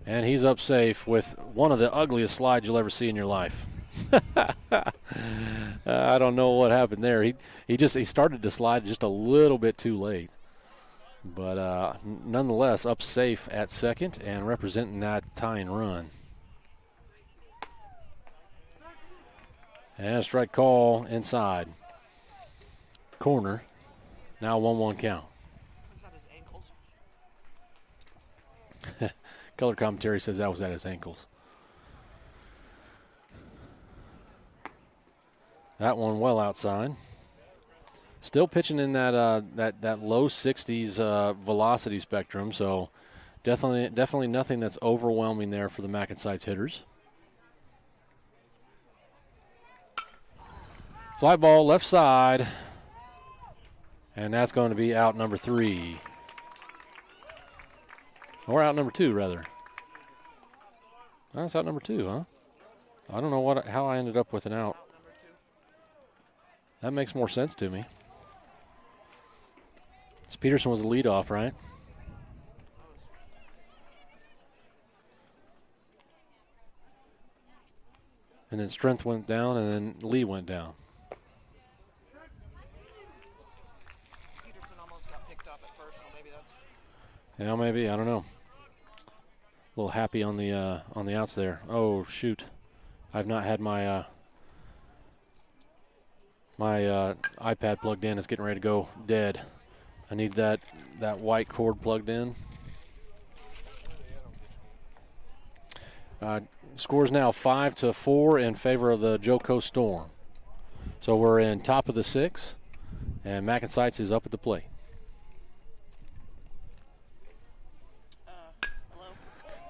And he's up safe with one of the ugliest slides you'll ever see in your life. I don't know what happened there. He started to slide just a little bit too late. But nonetheless, up safe at second and representing that tying run. And a strike call inside. Corner. Now 1-1 count. Was that his ankles? Color commentary says that was at his ankles. That one well outside. Still pitching in that low 60s velocity spectrum, so definitely nothing that's overwhelming there for the MacNSeitz hitters. Fly ball left side, and that's going to be out number 3. Or out number 2, rather. That's out number 2, huh? I don't know how I ended up with an out. That makes more sense to me. So Peterson was the leadoff, right? And then Strength went down, and then Lee went down. Peterson almost got picked up at first, so maybe that's... Yeah, maybe. I don't know. A little happy on the outs there. Oh, shoot. I've not had my iPad plugged in. It's getting ready to go dead. I need that white cord plugged in. Scores now 5-4 in favor of the Joco Storm. So we're in top of the 6th, and MacNSeitz is up at the plate. Hello?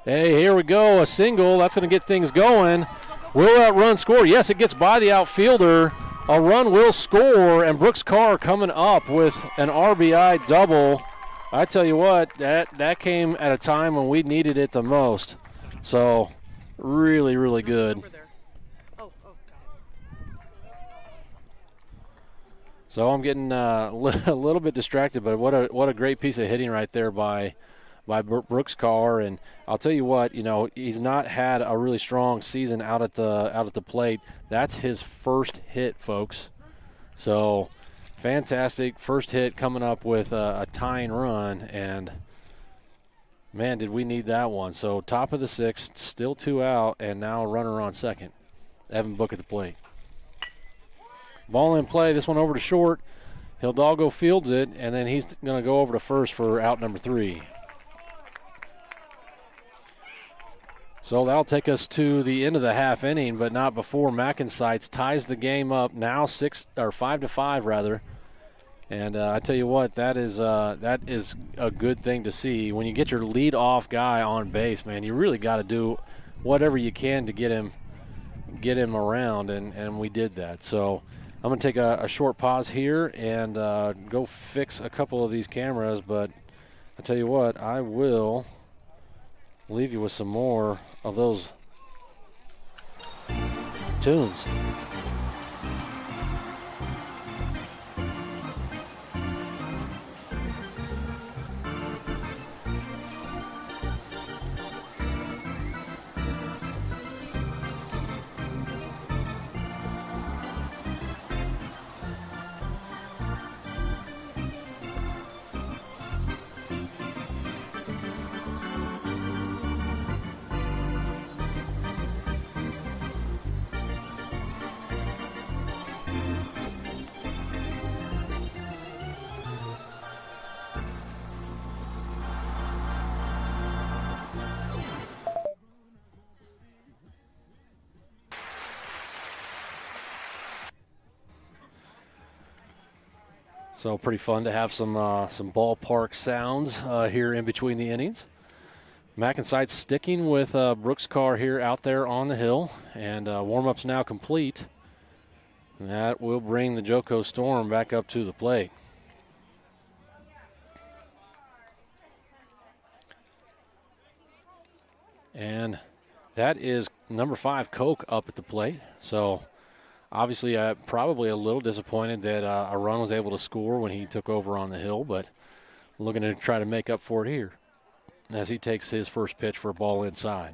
Hey, here we go, a single. That's going to get things going. Will that run score? Yes, it gets by the outfielder. A run will score, and Brooks Carr coming up with an RBI double. I tell you what, that came at a time when we needed it the most. So, really, really good. So I'm getting a little bit distracted, but what a great piece of hitting right there by Brooks Carr. And I'll tell you what, he's not had a really strong season out at the plate. That's his first hit, folks. So fantastic first hit coming up with a tying run, and man, did we need that one. So top of the sixth, still 2 out, and now a runner on second. Evan Book at the plate. Ball in play, this one over to short. Hidalgo fields it, and then he's going to go over to first for out number 3. So that'll take us to the end of the half inning, but not before MacNSeitz ties the game up now 5-5 rather. And I tell you what, that is a good thing to see. When you get your lead-off guy on base, man, you really got to do whatever you can to get him around, and we did that. So I'm going to take a short pause here and go fix a couple of these cameras, but I tell you what, I will leave you with some more of those tunes. So pretty fun to have some ballpark sounds here in between the innings. MacNSeitz sticking with Brooks Carr here out there on the hill, and warm-up's now complete. And that will bring the Joco Storm back up to the plate. And that is number 5, Coke, up at the plate. So obviously, probably a little disappointed that a run was able to score when he took over on the hill, but looking to try to make up for it here as he takes his first pitch for a ball inside.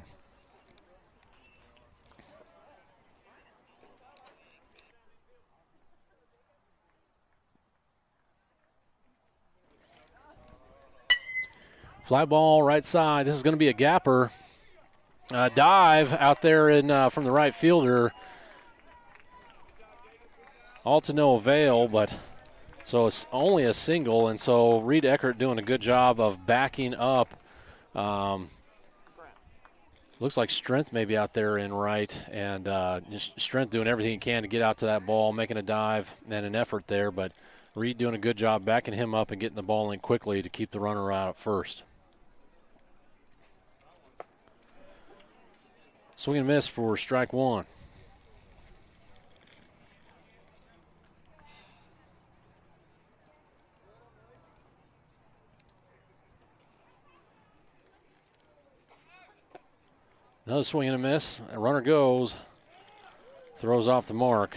Fly ball right side. This is going to be a gapper. Dive out there from the right fielder. All to no avail, but so it's only a single, and so Reed Eckert doing a good job of backing up. Looks like Strength maybe out there in right, and Strength doing everything he can to get out to that ball, making a dive and an effort there, but Reed doing a good job backing him up and getting the ball in quickly to keep the runner out at first. Swing and miss for strike 1. Another swing and a miss. A runner goes, throws off the mark.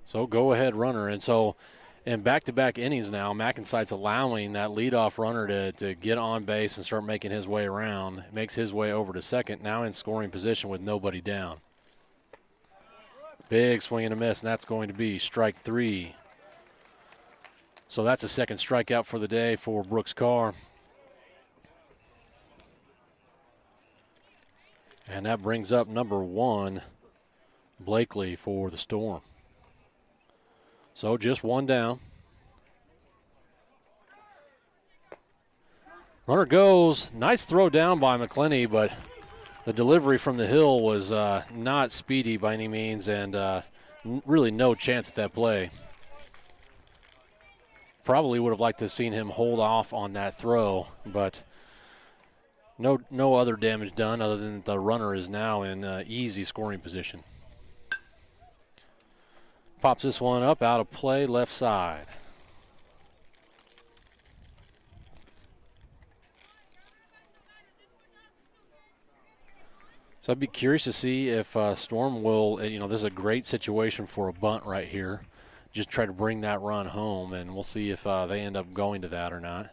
So go ahead runner. And so in back-to-back innings now, MacNSeitz allowing that leadoff runner to get on base and start making his way around. Makes his way over to second, now in scoring position with nobody down. Big swing and a miss, and that's going to be strike 3. So that's a second strikeout for the day for Brooks Carr. And that brings up number 1, Blakely, for the Storm. So just one down. Runner goes. Nice throw down by McClenny, but the delivery from the hill was not speedy by any means, and really no chance at that play. probably would have liked to have seen him hold off on that throw, but no other damage done other than the runner is now in easy scoring position. Pops this one up, out of play, left side. So I'd be curious to see if Storm will, this is a great situation for a bunt right here. Just try to bring that run home, and we'll see if they end up going to that or not.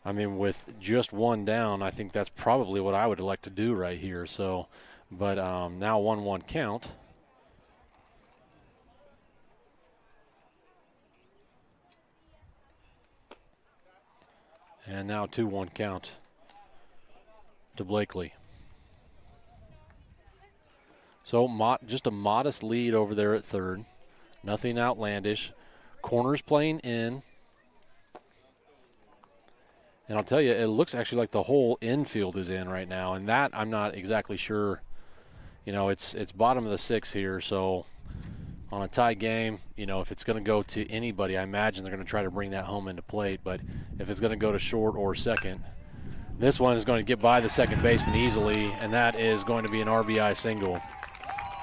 I mean, with just one down, I think that's probably what I would like to do right here. So, but now 1-1 count. And now 2-1 count to Blakely. So just a modest lead over there at third. Nothing outlandish. Corners playing in. And I'll tell you, it looks actually like the whole infield is in right now. And that I'm not exactly sure. It's bottom of the sixth here. So on a tie game, if it's going to go to anybody, I imagine they're going to try to bring that home into plate. But if it's going to go to short or second, this one is going to get by the second baseman easily. And that is going to be an RBI single.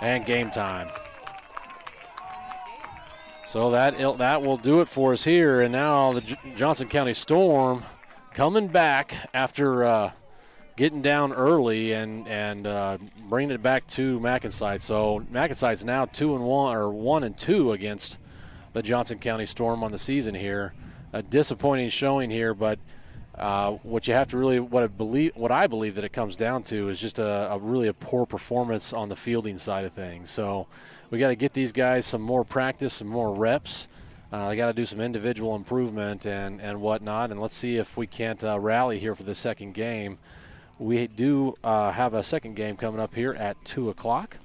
And game time. So that will do it for us here. And now the Johnson County Storm coming back after getting down early and bringing it back to MacNSeitz. So MacNSeitz now 2-1 or 1-2 against the Johnson County Storm on the season here. A disappointing showing here, but what you have to really what I believe that it comes down to is just a really poor performance on the fielding side of things. So we got to get these guys some more practice, some more reps. They got to do some individual improvement and whatnot, and let's see if we can't rally here for the second game. We do have a second game coming up here at 2 o'clock.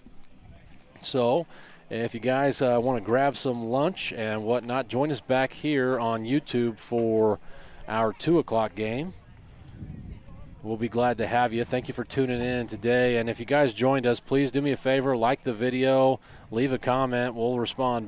So if you guys want to grab some lunch and whatnot, join us back here on YouTube for our 2 o'clock game. We'll be glad to have you. Thank you for tuning in today. And if you guys joined us, please do me a favor, like the video, leave a comment. We'll respond